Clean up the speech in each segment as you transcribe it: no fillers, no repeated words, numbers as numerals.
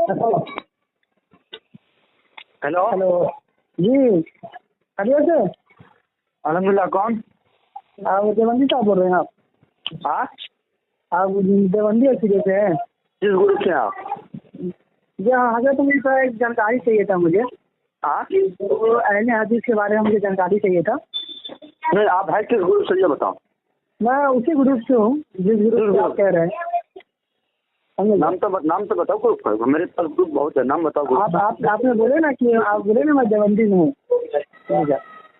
Hello hello जी, खैरियत से? अलहमदुल्ला। कौन? आप देवंदी साहब बोल रहे हैं? हाँ, आप देवंदी एक्सीडेंट से हैं? किस ग्रुप से आप? जी हाँ, हजरत मुझे सर एक जानकारी चाहिए था मुझे। हाँ, तो अहले हदीस के बारे में मुझे जानकारी चाहिए था। नहीं, आप है किस ग्रुप से ये बताओ। मैं उसी ग्रुप से हूँ जिस ग्रुप से आप कह रहे हैं। नाम तो बताओ ग्रुप का। मेरे पास ग्रुप बहुत है, नाम बताओ ग्रुप। आपने बोले ना कि आप बोले ना मैं देवंदी में हूँ,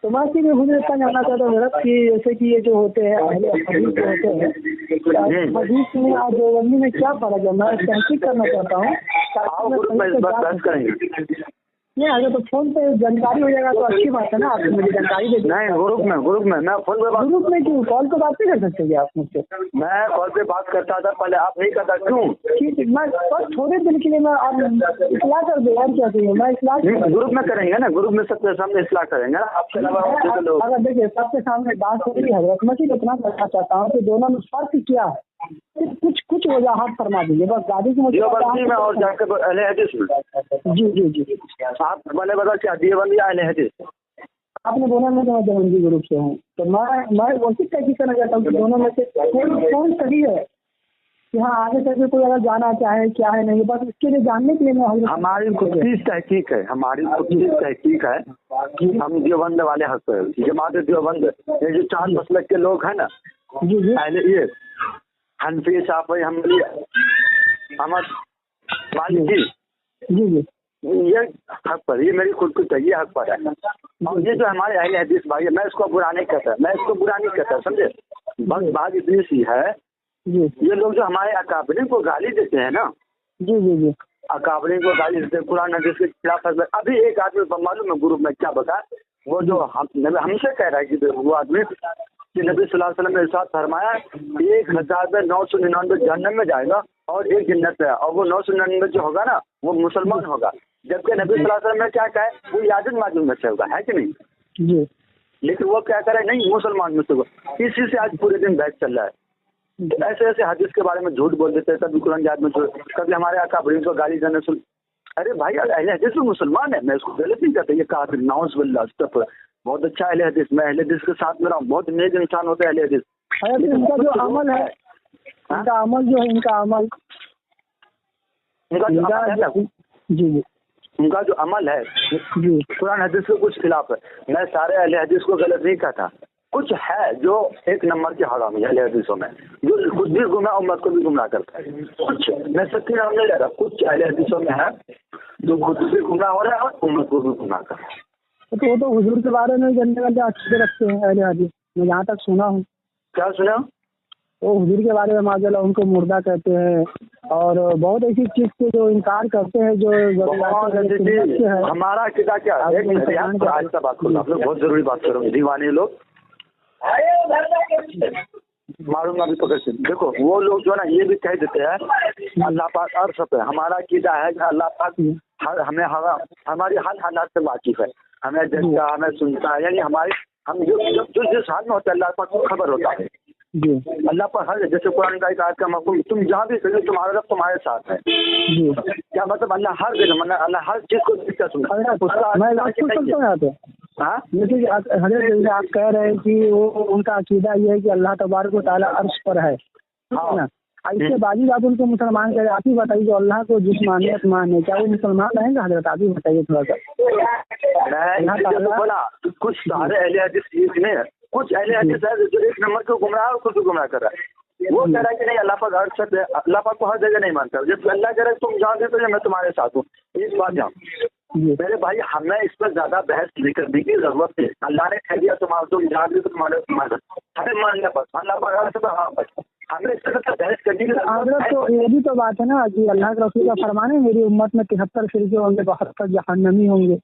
तो मैं इसीलिए मुझे इतना जानना चाहता हूँ हजरत कि जैसे कि ये जो होते हैं अहले हदीस जो होते हैं, हदीस में और देवंदी में क्या फर्क है? मैं तहकीक करना चाहता हूँ। आओ ग्रुप में इस बात बहस करेंगे। नहीं, अगर तो फोन पे जानकारी हो जाएगा तो अच्छी बात है ना। आप मुझे जानकारी दे। नहीं, ग्रुप में मैं फोन पे बात। ग्रुप में क्यों? कॉल पे बात नहीं कर सकते क्या आप मुझसे? मैं कॉल पे बात करता था पहले, आप नहीं करता क्यों? ठीक है, मैं बस थोड़े दिन के लिए मैं आप इस्लाह कर दो और क्या चाहिए? मैं इस्लाह ग्रुप में करेंगे ना, ग्रुप में सबके सामने इस्लाह करेंगे ना। आपके अलावा अगर देखिए सबके सामने बात हो रही है हजरत, मैं सिर्फ इतना कहना चाहता हूँ कि दोनों में फर्क क्या है, कुछ वजाहत फरमा दीजिए बस। दादी की मुझे देवबंदी में और जाकर अहले हदीस में। जी जी जी, आप पहले बताओ क्या देवबंदी अहले हदीस? आपने बोला मैं तो देवबंदी ग्रुप से हूँ, तो मैं वही तहकीक करना चाहता हूँ कि दोनों में से कौन सही है कि हाँ आगे चल कोई अगर जाना चाहे क्या है नहीं, बस इसके लिए जानने के लिए मैं हमारी खुद की तहकीक है, हम देवबंद वाले हक है, जमात देवबंद। ये जो चार मसलक के लोग हैं ना, जी जी, पहले ये हनफी, शाफी, हम्बली, अहमद, मालिकी, जी जी, ये हक पर, ये मेरी खुद की ये हक पर है। और ये जो हमारे अहले हदीस भाई है, मैं इसको बुरा नहीं कहता, समझे। बस बात इतनी सी है जी, ये लोग जो हमारे अकाबरीन को गाली देते हैं ना, जी जी जी, अकाबरीन को गाली देते हैं, कुरान हदीस के खिलाफ। अभी एक आदमी मालूम है ग्रुप में क्या बता, वो जो हमसे कह रहा है कि वो आदमी कि नबी सल्लल्लाहु अलैहि वसल्लम ने इरशाद फरमाया 1999 जहन्नम में जाएगा और एक जन्नत में, और वो 999 जो होगा ना वो मुसलमान होगा, जबकि नबी सल्लल्लाहु अलैहि वसल्लम ने क्या कहा है, वो याजिद माजूम में से होगा, है कि नहीं? जी, लेकिन वो क्या करे, नहीं मुसलमान में से होगा। इसी से आज पूरे दिन बहस चल रहा है। ऐसे हदीस के बारे में झूठ बोल देते हैं, कभी कुरान याद में, कभी हमारे अकाबरीन को गाली देने सुन। अरे भाई अहले हदीस में मुसलमान है, मैं उसको गलत नहीं कहता। ये काफिर नाउज़ बिल्लाह, बहुत अच्छा अहले हदीस, मैं अहले हदीस के साथ में रहा हूँ, बहुत नेक इंसान होते हैं अहले हदीस। इनका जो अमल है, इनका अमल जो है, उनका जो अमल है जी, कुरान हदीस के कुछ खिलाफ है। मैं सारे अहले हदीस को गलत नहीं कहता, कुछ है जो एक नंबर के हराम है अहले हदीसों में, जो खुद भी गुमराह उम्मत को भी गुमराह करता है। कुछ, मैं सबके नाम नहीं ले रहा, कुछ अहले हदीसों में है जो खुद भी गुमराह हो रहा है और उम्मत को भी गुमराह कर रहा है। तो वो तो हुजूर के बारे में जानने वाले अच्छे रखते हैं अहले हदीस, मैं जहाँ तक सुना हूँ। क्या सुना? वो हुजूर के बारे में माशाल्लाह उनको मुर्दा कहते हैं और बहुत ऐसी चीज से जो इनकार करते हैं जो हमारा अकीदा क्या है। आहिस्ता बात करो, आप लोग बहुत जरूरी बात करो, दीवाने लोग मारूंगा भी पकड़ से। देखो वो लोग जो है ना ये भी कह देते हैं अल्लाह पाक अर्श पे। हमारा अकीदा है कि अल्लाह पाक हमें हमारी हर हालात से वाकिफ है, हमें देखता है, हमें सुनता है, यानी हम जो जिस हाल में होता है अल्लाह पाक को खबर होता है। अल्लाह पर हर, जैसे कुरान का एक आयत का मफ़हूम, तुम जहाँ भी करो तुम्हारा रब तुम्हारे साथ है। क्या मतलब? अल्लाह हर जगह, मतलब अल्लाह हर चीज को दिखता सुनता। हाँ, जैसे हजरत आप कह रहे हैं कि वो उनका अकीदा ये है कि अल्लाह तबारक व तआला अर्श पर है, है ना? इसके बावजूद आप उनको मुसलमान कह रहे हैं। आप ही बताइए जो अल्लाह को जिस्मानियत माने, क्या वो मुसलमान रहेंगे हजरत? आप ही बताइए थोड़ा सा। बोला कुछ सारे अहले हदीस नहीं है, कुछ अहले हदीस है जो एक नंबर को गुमराह और खुद को गुमराह कर रहा है। वो कह रहा है कि नहीं अल्लाह पाक हर शब्द है, अल्लाह पाक को हर जगह नहीं मानता। जब अल्लाह कह रहा है तुम जहाँ तो मैं तुम्हारे साथ हूँ, इस बात जाओ मेरे भाई, हमें इस पर ज्यादा बहस नहीं करने की जरूरत है। अल्लाह ने कह दिया तुम जहाँ भी तो तुम्हारे हमें मानना बस, अल्लाह पाक हमें इस पर बहस करने की जरूरत। तो ये भी तो बात है ना कि अल्लाह के रसूल का फरमान है मेरी उम्मत में 73 फिरके होंगे, 72 जहन्नमी होंगे।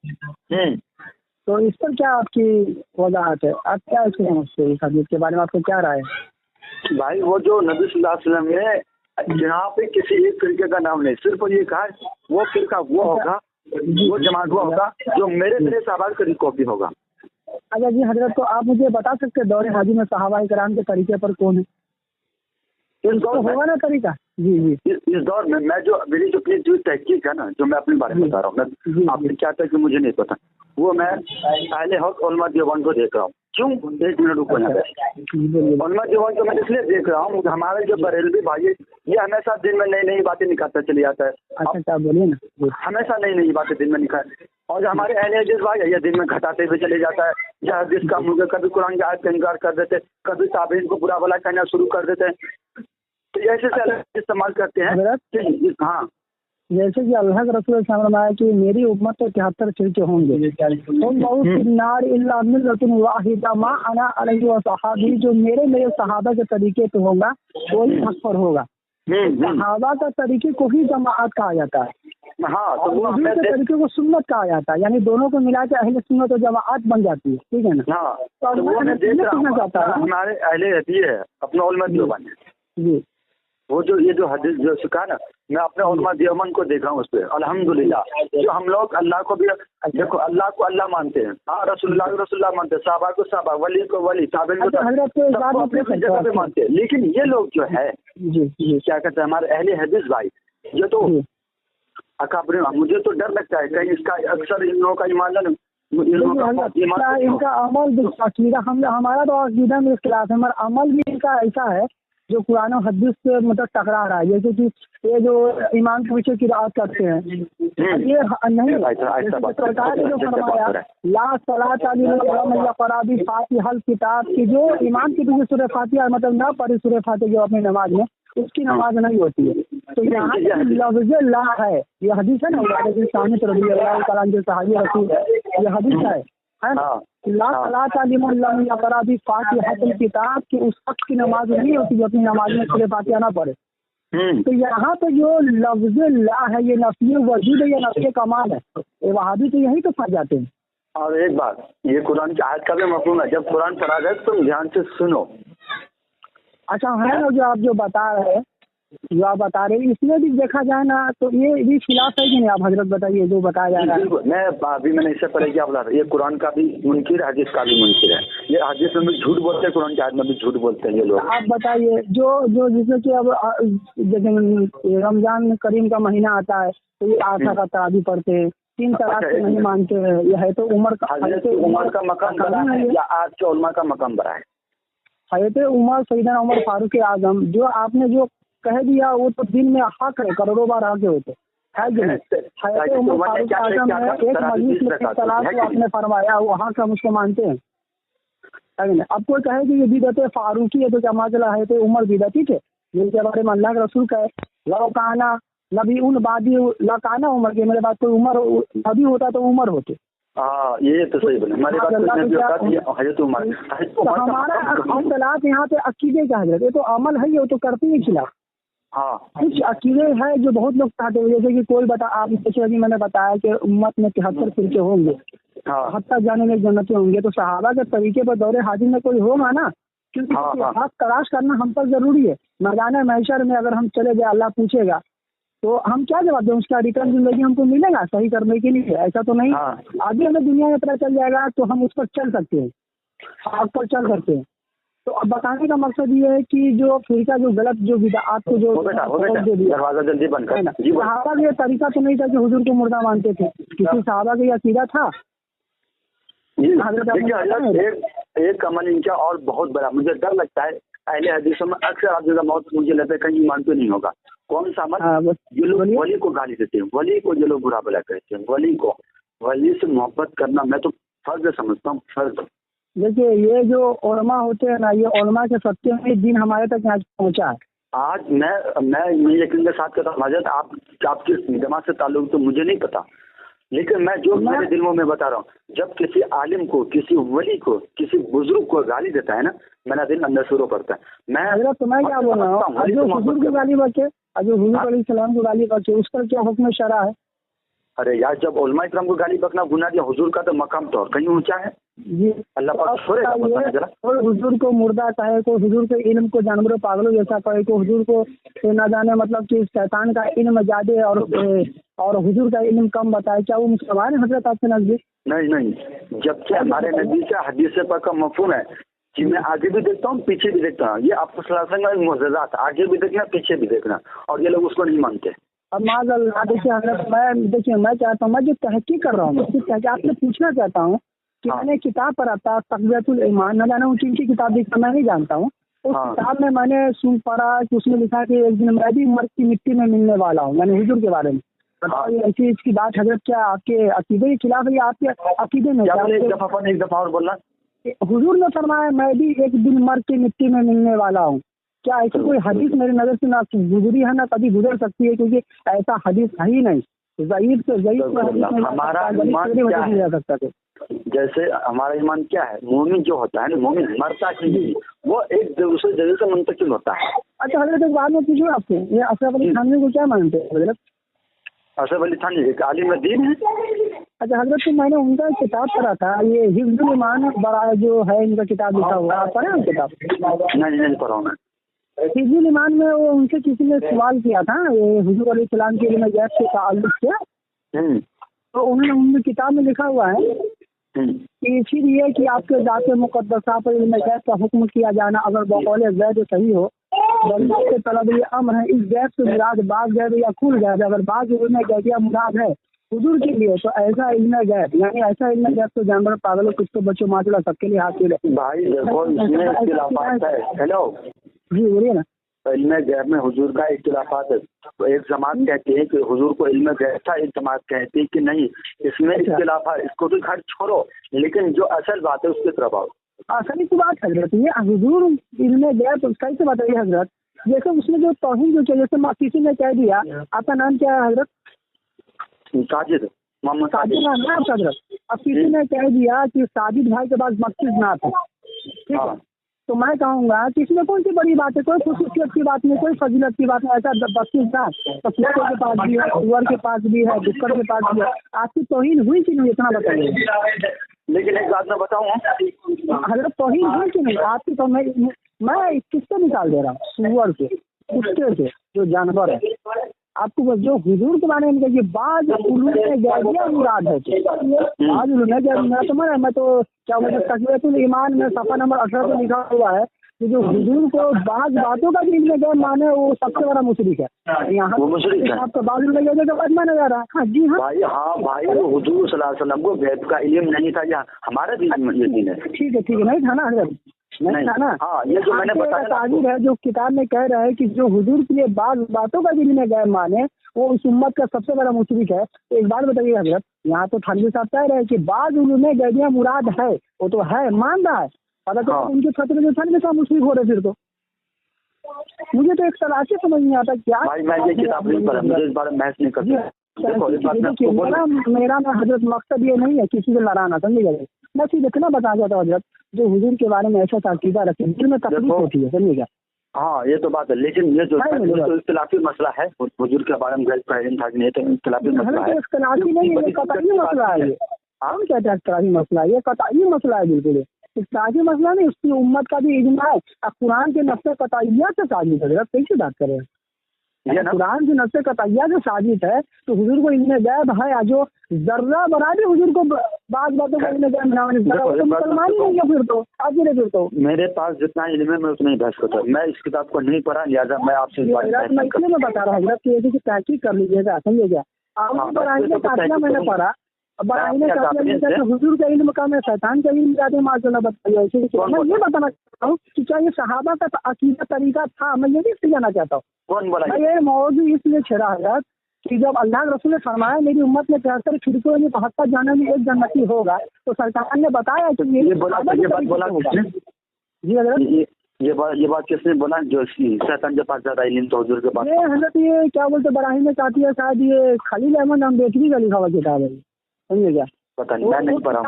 तो इस पर क्या आपकी वजाहत है? आप क्या इसको समझते हैं? इस हदीस के बारे में आपको क्या राय है? भाई वो जो नबी सल्लल्लाहु अलैहि वसल्लम ने जहाँ पे किसी एक फिरके का नाम नहीं, सिर्फ ये कहा वो फिरका वो होगा, वो जमात वो होगा जो मेरे सहाबाए की कॉपी होगा। अच्छा जी हजरत, तो आप मुझे बता सकते हैं दौरे हाजी में सहाबाए किराम के तरीके पर कौन है? होगा ना तरीका? جی جی اس دور میں میں جو میری جو اپنی جو تحقیق ہے نا، جو میں اپنے بارے میں بتا رہا ہوں، میں آپ نے کیا تھا کہ مجھے نہیں پتا، وہ میں اہل حق علماء دیوبند کو دیکھ رہا ہوں. کیوں؟ ایک منٹ رکو یہاں پہ. علماء دیوبند کو میں اس لیے دیکھ رہا ہوں کہ ہمارے جو بریلوی بھائی یہ ہمیشہ دن میں نئی نئی باتیں نکالتا چلے جاتا ہے. اچھا بولیے نا. ہمیشہ نئی نئی باتیں دن میں نکال، اور جو ہمارے اہل حدیث بھائی ہے یہ دن میں گھٹاتے ہوئے چلے جاتا ہے. یہ حدیث کا مجھے کبھی قرآن کی آیت کا انکار کر دیتے، کبھی تابعین کو برا بھلا کہنا شروع کر دیتے ہیں. تو ایسے سے استعمال کرتے ہیں. ہاں جیسے کہ اللہ کے رسول صلی اللہ علیہ وسلم نے کہ میری امت تو 73 فرقے ہوں گے، جو میرے صحابہ کے طریقے پہ ہوگا وہی حق پر ہوگا. صحابہ کا طریقے کو ہی جماعت کہا جاتا ہے. ہاں، تو وہ طریقے کو سنت کہا جاتا ہے، یعنی دونوں کو ملا کے اہل سنت و جماعت بن جاتی ہے. ٹھیک ہے نا. ہاں، تو وہ میں دیکھ رہا ہوں ہمارے اہل حدیث ہے اپنا علماء دیوبند جی، وہ جو یہ جو حدیث جو سکھا نا، میں اپنے علماء دیوبند کو دیکھ رہا ہوں اس پہ الحمدللہ. جو ہم لوگ اللہ کو بھی دیکھو، اللہ کو اللہ مانتے ہیں، ہاں رسول اللہ کو رسول اللہ مانتے ہیں، صحابہ کو صحابہ، ولی کو ولی، تابعین کو اپنی جگہ پہ مانتے ہیں. لیکن یہ لوگ جو ہے کیا کہتے ہیں ہمارے اہل حدیث بھائی، یہ تو اکابر، مجھے تو ڈر لگتا ہے کہیں اس کا اکثر ان لوگوں کا ایمان ان کا عمل عقیدہ ہمارا تو عقیدہ میں اختلاف ہے، مگر عمل بھی ان کا ایسا ہے جو قرآن و حدیث سے مطلب ٹکرا رہا ہے. جیسے کہ یہ جو ایمان کے پیچھے کی رعایت کرتے ہیں، یہ نہیں سرکار نے جو فرمایا لا صلاۃ لمن یقرأ بفاتحۃ الکتاب کی، جو ایمان کے پیچھے سورہ فاتحہ مطلب نہ پڑھی سورہ فاتحہ جو اپنی نماز میں، اس کی نماز نہیں ہوتی ہے. تو یہاں لفظ لا ہے، یہ حدیث ہے نا، رضی اللہ تعالیٰ عنہ صحابی رسول، یہ حدیث ہے نا، لا صلاۃ لمن لم یقرأ بفاتحۃ الکتاب کی، اس وقت کی نماز نہیں ہوتی جو اپنی نماز میں سورہ فاتحہ نہ پڑھے. تو یہاں پہ جو لفظ لا ہے یہ نفی وجود ہے، یہ نفی کمال ہے. وہابی تو یہی تو پھنس جاتے ہیں. اور ایک بات، یہ قرآن کی آیت کا بھی مفہوم ہے. جب قرآن پڑھا جائے تو تم دھیان سے سنو. اچھا ہے نا، جو آپ بتا رہے ہیں اس میں بھی دیکھا جائے نا تو یہ بھی خلاف ہے کہ نہیں؟ آپ حضرت بتائیے جو بتایا جا رہا ہے. میں نے اس سے پہلے کیا بولا تھا، یہ قرآن کا بھی منکر ہے، حدیث کا بھی منکر ہے. یہ حدیث میں بھی جھوٹ بولتے ہیں، قرآن کی آیت میں بھی جھوٹ بولتے ہیں یہ لوگ. آپ بتائیے جو جیسے کہ اب رمضان کریم کا مہینہ آتا ہے تو یہ آشا کا تراویح پڑھتے ہیں، 3 طلاق سے نہیں مانتے ہیں. یہ ہے تو عمر کا مقام بڑا ہے یا آج کے علماء کا مقام بڑا ہے؟ حضرت عمر، سیدنا عمر فاروق اعظم، جو آپ نے جو کہہ دیا وہ تو دن میں حق ہے، کروڑوں بار آگے ہوتے ہے کہ نہیں. حضرت عمر فاروق اعظم ہے، ایک مجلس میں 3 طلاق کو آپ نے فرمایا، وہاں سے ہم اس کو مانتے ہیں. اب کوئی کہے کہ یہ بدعت فاروقی ہے تو کیا معاملہ ہے؟ تو عمر بدعتی تھے جن کے بارے میں اللہ کے رسول کہے لوکانا نبی ان بادی لوکانا عمر کے، میرے بعد کوئی عمر نبی ہوتا تو عمر ہوتے. یہ تو صحیح بنا ہمارا اختلاف یہاں پہ عقیدے کا حضرت، یہ تو عمل ہے، یہ تو کرتے ہی خلاف. کچھ عقیدے ہیں جو بہت لوگ چاہتے ہیں، جیسے کہ کوئی آپ جیسے میں نے بتایا کہ امت میں 73 فرقے ہوں گے، 70 جانے میں جنتیں ہوں گے. تو صحابہ کے طریقے پر دور حاضر میں کوئی ہوگا نا، کیونکہ حق تلاش کرنا ہم پر ضروری ہے. میدان محشر میں اگر ہم چلے گئے، اللہ پوچھے گا تو ہم کیا جواب دیں؟ اس کا ریٹرن زندگی ہم کو ملے گا صحیح کرنے کے لیے؟ ایسا تو نہیں. آگے ہمیں دنیا میں پتہ چل جائے گا تو ہم اس پر چل سکتے ہیں، آپ پر چل سکتے ہیں. تو اب بتانے کا مقصد یہ ہے کہ جو فرقہ جو غلط جو بدعات کو جو صحابہ کا یہ طریقہ تو نہیں تھا کہ حضور کو مردہ مانتے تھے، کسی صحابہ کا یہ عقیدہ تھا. ایک عمل ان کا اور بہت بڑا مجھے ڈر لگتا ہے، اہل حدیثوں میں اکثر آپ جگہ موت مجھے لگتا ہے کہیں ایمان پہ نہیں ہوگا. کون سا عمل؟ یہ لوگ ولی کو گالی دیتے ہیں، ولی کو یہ لوگ برا بلا کہتے ہیں. ولی سے محبت کرنا میں تو فرض سمجھتا ہوں، فرض. دیکھیے یہ جو علماء ہوتے ہیں نا، یہ علماء کے سطح میں دین ہمارے تک آج پہنچا ہے. آج میں یقین کے ساتھ کہتا ہوں حضرت، آپ کی جماعت سے تعلق تو مجھے نہیں پتا، لیکن میں جو میرے دلوں میں بتا رہا ہوں، جب کسی عالم کو، کسی ولی کو، کسی بزرگ کو گالی دیتا ہے نا، میرا دل اندر شروع کرتا ہے. میں حضرت میں کیا بول رہا ہوں، جو حضور کی گالی بچے، جو حضور علیہ السلام کو گالی بچے، اس پر کیا حکم شرع ہے؟ ارے یار، جب علماء کرام کو گالی بکنا گناہ دیا، حضور کا تو مقام تو کہیں اونچا ہے. جی اللہ پاک چھوڑے گا. کوئی حضور کو مردہ کہے، کوئی حضور کے علم کو جانوروں پاگلوں جیسا کہے، کوئی حضور کو نہ جانے مطلب کہ شیطان کا علم زیادہ اور حضور کا علم کم بتائے، کیا وہ مسلمان ہے حضرت آپ کے نزدیک؟ نہیں، جبکہ ہمارے نبی سے حدیث پاک کا مفہوم ہے کہ میں آگے بھی دیکھتا ہوں پیچھے بھی دیکھتا ہوں. یہ آپ کو صلی اللہ علیہ وسلم کا معجزہ تھا, آگے بھی دیکھنا پیچھے بھی دیکھنا, اور یہ لوگ اس کو نہیں مانتے. اب معاذ اللہ دیکھیے حضرت میں چاہتا ہوں, میں جو تحقیق کر رہا ہوں تحقیق آپ سے پوچھنا چاہتا ہوں کہ میں نے کتاب پڑھا تھا تقویۃ الایمان, نہ جانا کن کی کتاب دیکھا میں نہیں جانتا ہوں. اس کتاب میں نے سن پڑھا کہ اس میں لکھا کہ ایک دن میں بھی مرد کی مٹی میں ملنے والا ہوں, یعنی حضور کے بارے میں. ایسی اس کی بات حضرت کیا آپ کے عقیدے کے خلاف ہے یا آپ کے عقیدے میں؟ ایک دفعہ اور بولنا. حضور نے فرمایا میں بھی ایک دن مرد کی مٹی میں ملنے والا ہوں. کیا ایسی کوئی حدیث میری نظر سے نہ گزری ہے نہ کبھی گزر سکتی ہے, کیونکہ ایسا حدیث ہے ہی نہیں. ضعیف سے ضعیف ہمارا ایمان کیا ہے؟ جیسے ہمارا ایمان کیا ہے, مومن جو ہوتا ہے نا, مومن مرتا نہیں, وہ ایک دوسرے جگہ سے منتقل ہوتا ہے. اچھا حضرت ایک بات میں پوچھوں آپ سے, یہ اشرف علی تھانوی کو کیا مانتے ہیں حضرت؟ اشرف علی تھانوی ایک عالم دین ہے. اچھا حضرت میں نے ان کا کتاب پڑھا تھا, یہ حفظ الایمان بڑا جو ہے ان کا کتاب لکھا ہوا, آپ پڑھے ہیں کتاب؟ نہیں پڑھا ہوں میں. حفظ الایمان میں وہ ان سے کسی نے سوال کیا تھا یہ حضور علیہ السلام کے علم غیب سے تعلق سے, تو انہوں نے ان کتاب میں لکھا ہوا ہے کہ پھر یہ کہ آپ کے ذات مقدسہ پر علم غیب کا حکم کیا جانا اگر بقول زید صحیح ہو, بندہ کے طلب یہ امر ہے. اس غیب سے مراد بعض غیب یا کل غیب, اگر بعض علم غیبیہ مراد ہے حضور کے لیے تو ایسا علم غیب, یعنی ایسا علم غیب تو جانور پاگلوں کچھ تو بچوں ماجلہ سب کے لیے حاصل ہے. بھائی دیکھو اس میں اختلافات ہے. ہیلو جی بولیے نا. علم غیب میں حضور کا اختلافات ہے. ایک جماعت کہتے ہیں کہ حضور کو علم غیب تھا, ایک جماعت کہتی ہے کہ نہیں. اس میں اختلاف ہے, اس کو تو گھر چھوڑو, لیکن جو اصل بات ہے اس کی طرف آؤ. اصل کی بات حضرت یہ حضور علم غیب صحیح سے بتائیے حضرت. جیسے اس میں جو توہین جو جیسے کسی نے کہہ دیا, آپ کا نام کیا ہے حضرت؟ ساجد, محمد ساجد نام ہے حضرت. اب کسی نے کہہ دیا کہ ساجد بھائی کے پاس مقصد نعت ہے, ٹھیک ہے, تو میں کہوں گا کہ اس میں کون سی بڑی بات ہے, کوئی خصوصیت کی بات نہیں, کوئی فضیلت کی بات نہیں. ایسا بخشش نعت تو کتے کے پاس بھی ہے, سور کے پاس بھی ہے, ڈکر کے پاس بھی ہے. آپ کی توہین ہوئی کہ نہیں اتنا بتائیے. لیکن ایک بات میں بتاؤں حضرت, توہین ہوئی کہ نہیں آپ کی؟ تو میں کس سے مثال دے رہا ہوں, سور سے, کتے سے, جو جانور ہے. آپ کو جو حضور کے بارے میں کہیے بعض علوم غیبیہ مراد ہے, بعض علوم غیبیہ. میں تو کیا بولتے تقویۃ الایمان میں صفحہ نمبر 18 پہ لکھا ہوا ہے کہ جو حضور کو بعض باتوں کا بھی علم غیب مانے وہ سب سے بڑا مشرک ہے. یہاں آپ کا بعض علم غیب کا بعد مانا جا رہا ہے. جی ہاں بھائی, ہاں بھائی, وہ حضور صلی اللہ علیہ وسلم کو غیب کا علم نہیں تھا, یا ہمارا بھی دین ہے. ٹھیک ہے نہیں تھا نا حضرت, نہیں تھا نا. یہ جو میں نے بتایا تعبیر ہے جو کتاب میں کہہ رہا ہے کہ جو حضور کے لیے بعض باتوں کا علم غیب مانے وہ اس امت کا سب سے بڑا مشرک ہے. تو ایک بات بتائیے حضرت, یہاں تو تھانوی صاحب کہہ رہے ہیں کہ بعض علوم غیبیہ مراد ہے, وہ تو ہے, مان رہا ہے, پتا ان کے خطرے میں تھانوی صاحب مشرک ہو رہے. پھر تو مجھے تو ایک طرح سے سمجھ نہیں آتا کیا. بھائی میں یہ کتاب نہیں پڑھا, مجھے اس بارے میں بحث نہیں کرتا. میرا حضرت مقصد یہ نہیں ہے کسی سے لڑانا, سمجھے گا. میں صرف اتنا بتا چاہتا ہوں حضرت, جو حضور کے بارے میں ایسا عقیدہ رکھے دل میں تکلیف ہوتی ہے, سمجھے گا. ہاں یہ تو بات ہے, لیکن یہ جو اختلافی مسئلہ ہے حضور کے بارے میں غیب کا علم تھا نہیں, تو اختلافی مسئلہ ہے. اختلافی نہیں ہے, قطعی مسئلہ ہے. ہم کہتے ہیں اختلافی مسئلہ, یہ قطعی مسئلہ ہے. بالکل اختلافی مسئلہ نہیں, اس کی امت کا بھی اجماع ہے. اب قرآن کے نفس قطعیت سے ثابت ہے. کیسے بات کریں, قرآن کی نفس قطعیہ سے ثابت ہے تو حضور کو علم غیب ہے, جو ذرہ برابر حضور کو بعض باتوں کا علم غیب مسلمان ہی نہیں ہے. پھر تو آپ پھر تو میرے پاس جتنا علم ہے میں اتنا ہی بحث کرتا ہوں. میں اس کتاب کو نہیں پڑھا, لہٰذا میں آپ سے میں اس لیے بتا رہا ہوں حضرت کہ ایسی تحقیق کر لیجیے گا, سمجھے گیا. آپ براہین قافیہ میں نے پڑھا, براہین قافیہ حضور کا علم کم ہے, شیطان کا علم زیادہ معاشرہ بتائیے. میں یہ بتانا چاہتا ہوں کہ کیا یہ صحابہ کا عقیدہ طریقہ تھا, میں یہ بھی اس لیے جانا چاہتا ہوں. میں یہ موضوع اس لیے چھیڑا حضرت کہ جب اللہ کے رسول نے فرمایا میری امت میں 73 کھڑکیوں میں 72 جانے میں ایک جنتی ہوگا, تو سرکار نے بتایا کہ جی حضرت یہ بات کس نے بولا, جو شیطان کے پاس زیادہ علم تو حضور کے پاس. یہ حضرت یہ کیا بولتے براہین میں چاہتی ہے شاید یہ خلیل احمد امبیڈکری کا لکھا ہوا کتاب ہے, سمجھے کیا. پتا نہیں, میں نہیں پڑھا,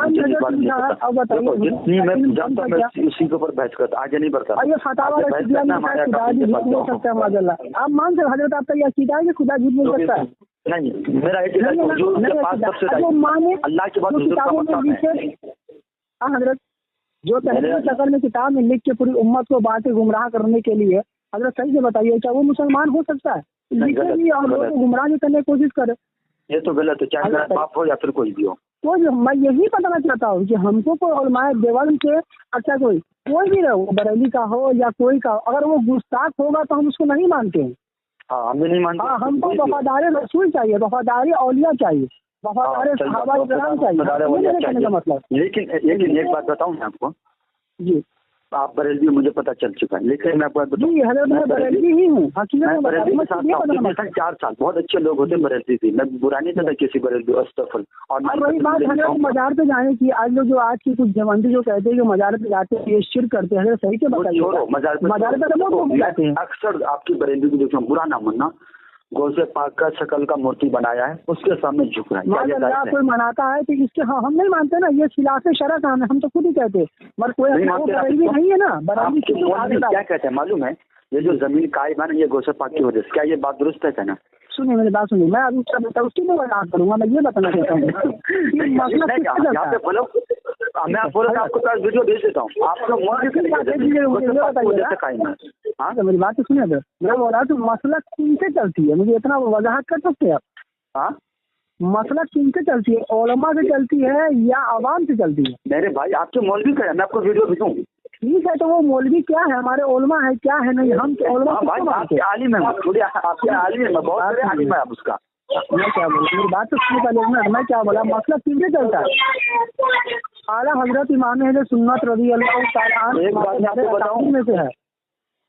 اسی کے اوپر بحث کرتا, آگے نہیں بڑھتا. آپ مان سے حضرت آپ کا یہ عقیدہ ہے کہ خدا جھوٹ بول سکتا ہے. نہیں, میرا اللہ کے بعد حضرت جو تحریر شکل میں کتاب میں لکھ کے پوری امت کو بات گمراہ کرنے کے لیے, حضرت صحیح سے بتائیے کیا وہ مسلمان ہو سکتا ہے؟ لکھے بھی اور لوگوں کو گمراہ کرنے کی کوشش کرے. یہ تو غلط ہے, چاہے میرا باپ ہو یا پھر کوئی بھی ہو. कोई भी, मैं यही बताना चाहता हूँ कि हमको कोई उलमाए देवबंद के, अच्छा कोई भी रहो, बरेली का हो या कोई का, अगर वो गुस्ताख होगा तो हम उसको नहीं मानते हैं। हाँ, हम भी नहीं मानते। हाँ, हमको वफादार रसूल चाहिए, वफादार औलिया चाहिए, वफादार सहाबा किराम चाहिए, मतलब। लेकिन एक बात बताऊँ मैं आपको जी, आप बरेलवी, मुझे पता चल चुका है, लेकिन मैं आपको मैं बरेलवी ही हूँ, बरेलवी के साथ 4 साल बहुत अच्छे लोग होते बरेलवी थी, मैं बुरा नहीं करता किसी बरेलवी अस्तगफुर। और वही बात है मजार पे जाने की, आज लोग जो आज की कुछ जवंदी जो कहते हैं कि मजार पे जाते हैं ये शिरक करते हैं, सही से बताइए। मजार पे अक्सर आपकी बरेलवी को देखो, बुरा ना मानना, गौसे पाक का शक्ल का मूर्ति बनाया है, उसके सामने झुक रहा है, कोई मनाता है तो इसके, हाँ हम नहीं मानते ना, ये खिलाफ शरअ काम है, हम तो खुद ही कहते हैं, मगर कोई बरेलवी नहीं है ना। बरेलवी क्या कहते हैं मालूम है, ये जो जमीन कायम है ना, ये गौसे पाक की वजह से, क्या ये बात दुरुस्त है कहना? सुनिए मेरी बात सुनिए, मैं अभी उसकी मैं वजाहत करूंगा, मैं ये बताना चाहता हूँ मैं आपको वीडियो भेज देता हूँ, आपको मेरी बात तो सुनिए, मैं बोल रहा हूँ मसला किनसे चलती है, मुझे इतना वजाहत कर सकते हैं आप? हाँ, मसला किनसे चलती है, उलमा से चलती है या आवाम से चलती है? मेरे भाई आपके मौलवी का है, मैं आपको वीडियो भेजूँ। ठीक है, तो वो मौलवी क्या है, हमारे उलमा है क्या है? नहीं, हम उलमा आपके आलिम है, थोड़ी आपके आलिम है, बहुत बड़े आलिम है आप उसका। मैं क्या बोलूँ, मेरी बात तो सुनिए पहले, मैं क्या बोला, मसला किनसे चलता है? आला हजरत इमाम अहले सुन्नत रज़ी अल्लाह तआला अन्हु एक बात मैं आपको बताऊं, में से है।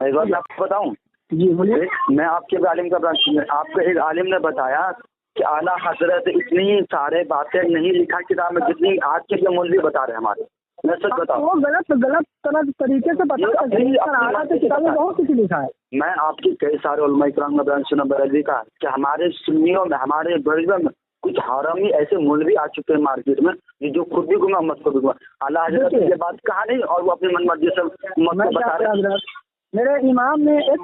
एक बात मैं आपको बताऊं जी बोलिए। मैं आपके आलिम का आपके एक आलिम ने बताया कि आला हजरत इतनी सारे बातें नहीं लिखा किताब में जितनी आज के जो मौलवी बता रहे हैं हमारे। मैं सच बताऊं, वो गलत तरीके से बता किताबें बहुत कुछ लिखा है। मैं आपकी कई सारे उलमा इकराम में बयान सुना बरेलवी का कि हमारे सुन्नियों में, हमारे बरेलवी में कुछ हरामी ऐसे मौलवी आ चुके हैं मार्केट में जो खुद भी गुमा मत को भी गुमा। आला हजरत ने ये बात कहा नहीं और वो अपनी मनमर्जी से मत बता रहे। मेरे इमाम ने एक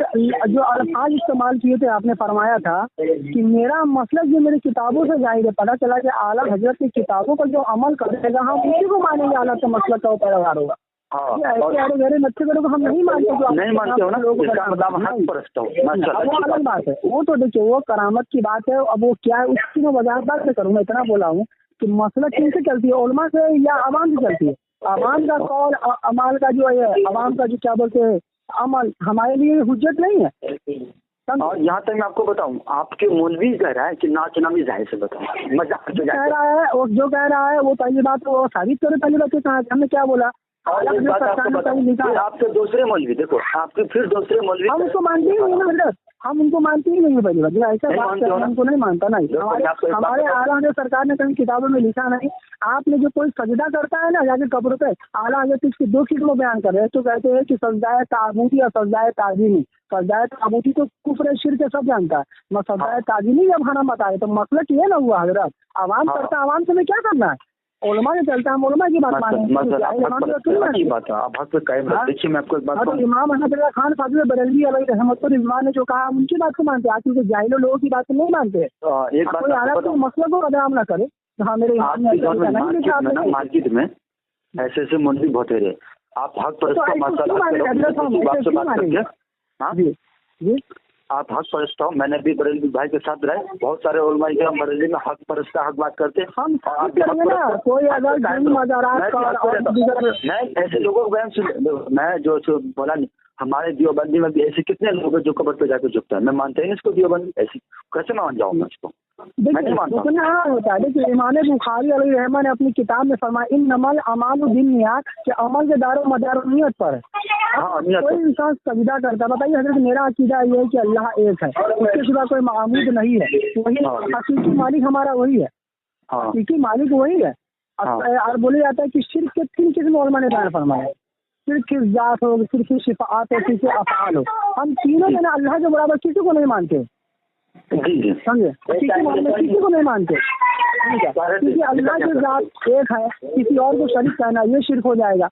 जो अल्फाज इस्तेमाल किए थे, आपने फरमाया था कि मेरा मसला जो मेरी किताबों से जाहिर है, पता चला कि आला हजरत की किताबों पर जो अमल करेगा हम उसी को मानेंगे, आला का मसला का पैदावार होगा। ऐसे नच्छे को हम नहीं मानते, नहीं मानते हो ना, इसका मतलब हक परस्त हो। वो अलग बात है, वो तो देखिए वो करामत की बात है। अब वो क्या है उसकी मैं वजाहत बात से करूँ, मैं इतना बोला हूँ कि मसला किन से चलती है, उलमा से या आवाम से चलती है? आवाम का कौल अमाल का जो है, आवाम का जो क्या बोलते हैं अमल हमारे लिए हुज्जत नहीं है। और यहाँ तक मैं आपको बताऊँ, आपके मौलवी कह रहा है कि नाचना भी जाहिर से बताऊँ, मजाक कह रहा है, और जो कह रहा है वो पहली बात वो साबित करे, पहली बात कहा हमने क्या बोला। और एक बात आपको बताऊँ, आपके दूसरे मौलवी देखो, आपके फिर दूसरे मौलवी हम उसको मानते ही नहीं ना हजरत, हम उनको मानते ही नहीं है। पहली बात ऐसा बात हमको नहीं मानता नहीं। हमारे आला हजरत सरकार ने कहीं किताबों में लिखा नहीं। आपने जो कोई सजदा करता है ना जाके कब्र पे, आला हजरत इसकी 2 किस्मों बयान कर रहे हैं। तो कहते हैं कि सजदाए ताबूती और सजदाए ताज़ीमी। सजदाए ताबूती तो कुफ्र शिर्क सब जानता है, मैं सजदाए ताज़ीमी जब खाना बताए तो मतलब ये ना हुआ हजरत, आवाम करता, आवाम से क्या करना है? उलमा ने चलता है, उलमा की बात माने। देखिए मैं आपको एक बात, इमाम अहमद रज़ा खान फातिमी बरेलवी अलैहि रहमतुल्लाह ने जो कहा उनकी बात को मानते, आज के जाहिल लोगों की बात नहीं मानते। एक बात कोई मसला को बदनाम ना करे। हाँ, मेरे मार्केट में ऐसे ऐसे मौलवी बहुत रहे, आप हक परस्त का मसला आप हक परस्त हो। मैंने भी बरेलवी भाई के साथ रहे, बहुत सारे उलमा इकराम बरेलवी में हक परस्त का हक बात करते हैं। हम कोई अगर मैं ऐसे लोगों को बयान सुन, मैं जो बोला नहीं, हमारे देवबंदी में भी ऐसे कितने लोग हैं जो कब्र पे जाकर झुकता है। मैं मानते हैं इसको देवबंदी, ऐसी कैसे मान जाऊँ मैं इसको? मैं नहीं मानता। होता है देखिए, इमाम बुखारी अलैहि रहमतुल्लाह ने अपनी किताब में फरमाया इन्नमल अमालु बिन्नियात, कि अमल के दारो मदार नियत पर है। कोई इंसान सजदा करता, बताइए हजरत मेरा अकीदा ये है कि अल्लाह एक है, उसके सिवा कोई माबूद नहीं है, वही हकीकी मालिक हमारा वही है, हकीकी मालिक वही है। और बोले जाता है कि शिर्क के 3 किस्म उलमा ने बयान फरमाया, सिर्फ किस जात हो, सिर्फ किस शिफात हो, किस अफ़आल हो। हम तीनों में ना अल्लाह के बराबर किसी को नहीं मानते, समझे? किसी को नहीं मानते, क्योंकि अल्लाह की जात एक है, किसी और को शरीक कहना ये शिर्क हो जाएगा।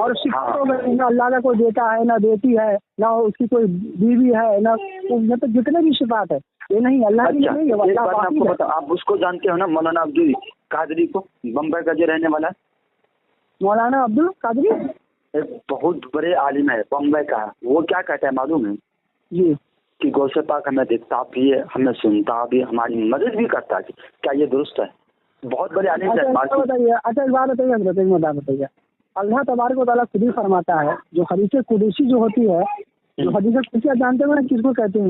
और शिफातों में ना अल्लाह का कोई बेटा है, ना बेटी है, ना उसकी कोई बीवी है, ना तो जितने भी शिफात है ये नहीं अल्लाह की नहीं है। आप उसको जानते हो ना, मौलाना अब्दुल कादरी को, बम्बई का जो रहने वाला है, मौलाना अब्दुल कादरी एक बहुत बड़े आलिम है, बम्बई का। वो क्या कहता है मालूम है जी, कि गौसे पाक हमें देखता भी है, हमें सुनता भी, हमारी मदद भी करता है। क्या ये दुरुस्त है? बहुत बड़े आलिम से अच्छा बताइए, अच्छा एक बात बताइए हजरत, एक बात बताइए, अल्लाह तबारक व तआला खुद ही फरमाता है, जो हदीस कुदसी जो होती है, जो हदीस कुदसी जानते हो ना किसको कहते हैं?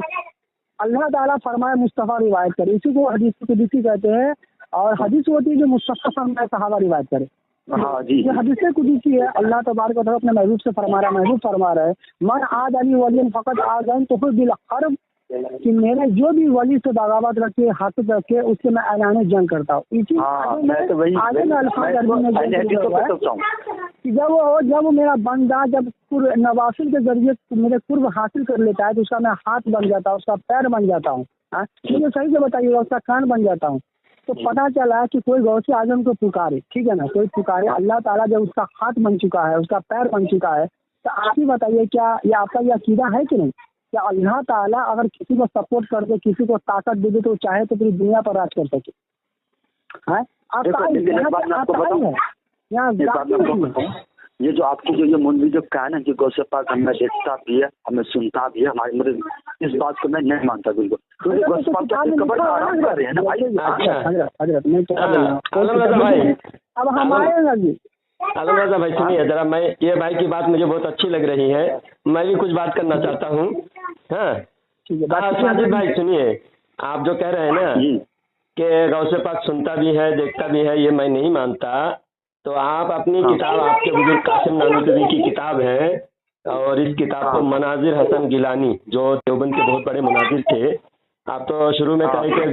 अल्लाह ताला फरमाए मुस्तफ़ा रिवायत करे, इसी को हदीस कुदसी कहते हैं। और हदीस होती है जो मुस्तफ़ा फरमाए सहाबा रिवायत करे। हाँ जी, ये हदीस कुदसी है, अल्लाह तबारक व तआला अपने महबूब से फरमा रहा है, महबूब फरमा रहा है मन आद अली वलियन फ़क़त आज़न तो फिर बिल हर्ब, कि मैंने जो भी वली से बगावत रखे, हाथ रखे, उससे मैं ऐलान जंग करता हूँ। इसी मैं तो वही आगे में अल्फाज अरबी में कि जब वो मेरा बंदा जब नवासिल के जरिए मेरे कुर्ब हासिल कर लेता है तो उसका मैं हाथ बन जाता हूँ, उसका पैर बन जाता हूँ। मुझे सही से बताइएगा, उसका कान बन जाता हूँ। तो पता चला कि कोई गौसे आजम को पुकारे, ठीक है ना, कोई पुकारे, अल्लाह ताला जब उसका हाथ बन चुका है, उसका पैर बन चुका है, तो आप ही बताइए क्या ये आपका ये अकीदा है कि नहीं? क्या अल्लाह ताला अगर किसी को सपोर्ट कर दे, किसी को ताकत दे दे, तो चाहे तो पूरी दुनिया पर राज कर सके? है आप ये जो आपकी जो ये मौलवी जो क्या है ना कि गौसे पाक हमें देखता भी है, हमें सुनता भी है, हमारी मतलब इस बात को मैं नहीं मानता बिल्कुल, क्योंकि गौसे पाक की कब्र आराम कर रहे हैं ना भाई। हजरत मैं क्या बोल रहा हूँ, अब हम आएगा जी। अलम भाई सुनिए जरा, मैं ये भाई की बात मुझे बहुत अच्छी लग रही है, मैं भी कुछ बात करना चाहता हूँ। हाँ साजिद भाई सुनिए, आप जो कह रहे हैं ना कि गौसे पाक सुनता भी है देखता भी है, ये मैं नहीं मानता। तो आप अपनी किताब, आपके बुजुर्ग कासिम नानूतवी की किताब है, और इस किताब को मनाजिर हसन गिलानी जो देवबंद के बहुत बड़े मुनाजिर थे, आप तो शुरू में कहे कि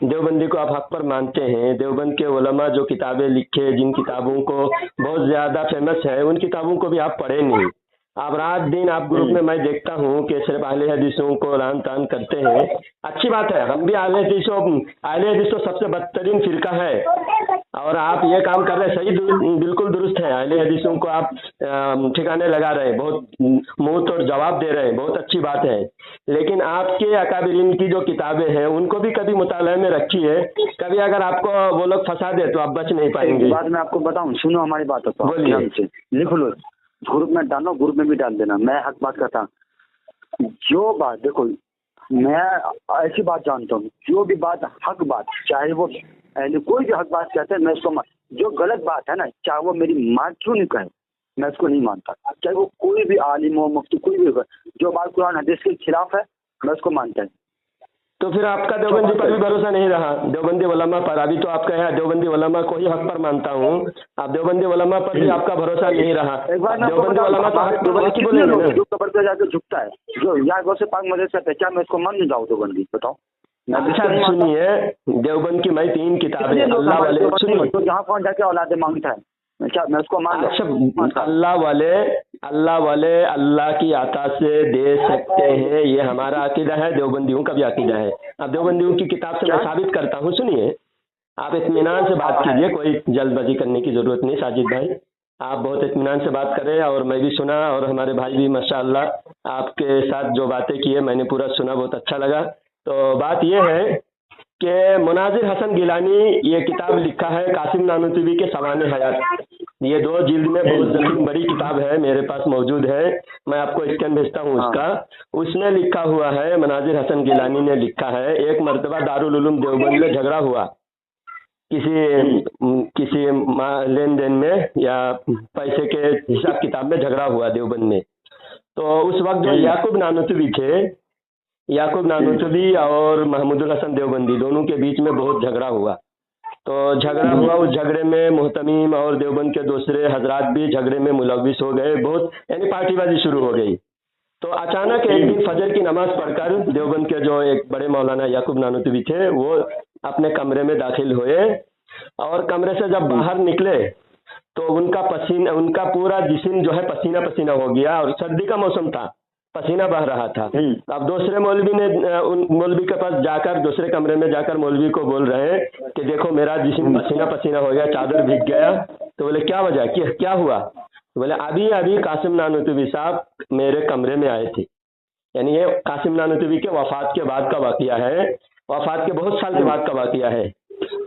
देवबंदी को आप हक पर मानते हैं। देवबंद के उलमा जो किताबें लिखे, जिन किताबों को बहुत ज़्यादा फेमस है, उन किताबों को भी आप पढ़े नहीं। आप रात दिन आप ग्रुप में मैं देखता हूँ कि सिर्फ अहले हदीसों को लान तान करते हैं। अच्छी बात है, हम भी अहले हदीस तो सबसे बदतरीन फिरका है, और आप ये काम कर रहे हैं सही, बिल्कुल दुरुस्त है। अहले हदीसों को आप ठिकाने लगा रहे हैं, बहुत मुंह तोड़ जवाब दे रहे हैं, बहुत अच्छी बात है। लेकिन आपके अकाबिरीन की जो किताबें हैं उनको भी कभी मुताले में रखिए, कभी अगर आपको वो लोग फंसा दे तो आप बच नहीं पाएंगे। बात मैं आपको बताऊं, सुनो हमारी बात को, बोलिए, लिख लो, ग्रुप में डालो, ग्रुप में भी डाल देना। मैं हक बात करता हूँ, जो बात देखो मैं ऐसी बात जानता हूँ, जो भी बात हक बात, चाहे वो कोई भी हक बात कहते हैं मैं उसको, जो गलत बात है ना, चाहे वो मेरी माँ क्यों नहीं कहे, मैं उसको नहीं मानता। चाहे वो कोई भी आलिम हो, मुफ्ती, कोई भी हो, जो बात कुरान हदीस के खिलाफ है मैं उसको मानता है। तो फिर आपका देवबंदी पर भी भरोसा नहीं रहा, देवबंदी उलमा पर। अभी तो आप कहे देवबंदी उलमा को ही हक पर मानता हूँ, आप देवबंदी उलमा पर भी आपका भरोसा नहीं रहा। देवबंदी उलमा तो हक की बोलेंगे, जो कब्र पे जाकर झुकता है, जो यहाँ गौसे पाक मदरसा पे, क्या मैं इसको मान नहीं जाऊँ देवबंदी? बताओ। अच्छा सुनिए, देवबंद की मैं 3 किताबें, अल्लाह वाले, सुनिए, तो जहाँ कौन जाके औलादे मांगता है, क्या मैं उसको मान? अल्लाह वाले अल्लाह की आता से दे सकते हैं, ये हमारा अकीदा है, देवबंदियों का भी अकीदा है। अब देवबंदियों की किताब से मैं साबित करता हूँ, सुनिए, आप इत्मीनान से बात कीजिए, कोई जल्दबाजी करने की जरूरत नहीं। साजिद भाई आप बहुत इत्मीनान से बात करें, और मैं भी सुना, और हमारे भाई भी माशाअल्लाह आपके साथ जो बातें की है मैंने पूरा सुना, बहुत अच्छा लगा। तो बात यह है कि मनाजिर हसन गिलानी ये किताब लिखा है कासिम नानूतवी के सवाने हयात, ये 2 जिल्द में बहुत जमीन बड़ी किताब है, मेरे पास मौजूद है, मैं आपको स्कैन भेजता हूँ उसका। उसमें लिखा हुआ है, मनाजिर हसन गिलानी ने लिखा है, एक मरतबा दारुल उलूम देवबंद में झगड़ा हुआ किसी लेन देन में या पैसे के हिसाब किताब में झगड़ा हुआ देवबंद में। तो उस वक्त जो याकूब नानूतवी थे, याकूब नानूतवी और महमूदुल हसन देवबंदी दोनों के बीच में बहुत झगड़ा हुआ। तो झगड़ा हुआ, उस झगड़े में मोहतमीम और देवबंद के दूसरे हजरात भी झगड़े में मुलविस हो गए, बहुत यानी पार्टीबाजी शुरू हो गई। तो अचानक एक दिन फजर की नमाज पढ़कर देवबंद के जो एक बड़े मौलाना याकूब नानूतवी थे वो अपने कमरे में दाखिल हुए, और कमरे से जब बाहर निकले तो उनका पूरा जिस्म जो है पसीना पसीना हो गया, और सर्दी का मौसम था, पसीना बह रहा था। अब दूसरे मौलवी ने उन मौलवी के पास जाकर, दूसरे कमरे में जाकर मौलवी को बोल रहे हैं कि देखो मेरा जिस्म पसीना पसीना हो गया, चादर भीग गया। तो बोले क्या वजह, क्या हुआ? तो बोले अभी कासिम नानूतवी साहब मेरे कमरे में आए थे। यानी ये कासिम नानूतवी के वफात के बाद का वाकया है, वफात के बहुत साल के बाद का वाकया है।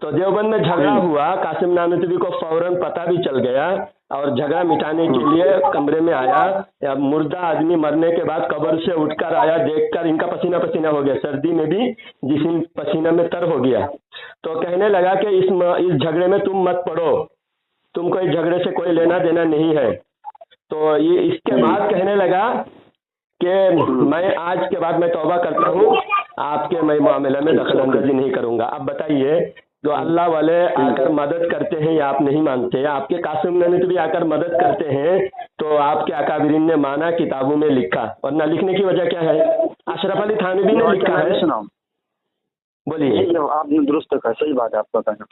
तो देवबंद में झगड़ा हुआ, कासिम नानूतवी को फौरन पता भी चल गया, और झगड़ा मिटाने के लिए कमरे में आया। मुर्दा आदमी मरने के बाद कब्र से उठकर आया, देखकर इनका पसीना पसीना हो गया, सर्दी में भी जिस्म पसीना में तर हो गया। तो कहने लगा कि इस झगड़े में तुम मत पड़ो, तुमको इस झगड़े से कोई लेना देना नहीं है। तो ये इसके बाद कहने लगा कि मैं आज के बाद मैं तौबा करता हूँ, आपके मैं मामले में दखल अंदाजी नहीं करूँगा। अब बताइए, जो अल्लाह वाले आकर मदद करते हैं या आप नहीं मानते, आपके कासिम नबी भी आकर मदद करते हैं, तो आपके अकाबिरीन ने माना, किताबों में लिखा, और न लिखने की वजह क्या है? अशरफ अली थानवी ने लिखा है। सुनाओ, बोलिए। आपने दुरुस्त कहा, सही बात है आपका कहना।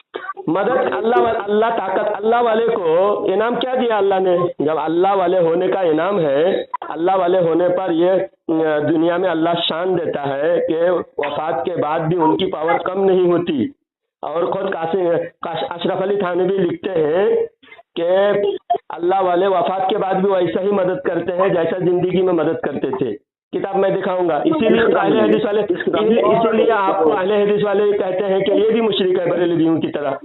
मदद अल्लाह ताकत, अल्लाह वाले को इनाम क्या दिया अल्लाह ने? जब अल्लाह वाले होने का इनाम है, अल्लाह वाले होने पर ये दुनिया में अल्लाह शान देता है कि वफात के बाद भी उनकी पावर कम नहीं होती। और खुद अशरफ अली थानवी लिखते हैं कि अल्लाह वाले वफात के बाद भी वैसा ही मदद करते हैं जैसा जिंदगी में मदद करते थे। किताब मैं दिखाऊंगा। इसीलिए अहले हदीस वाले, इसीलिए आपको अहले हदीस वाले कहते हैं कि ये भी मुशरिक है बरेलवियों की तरह।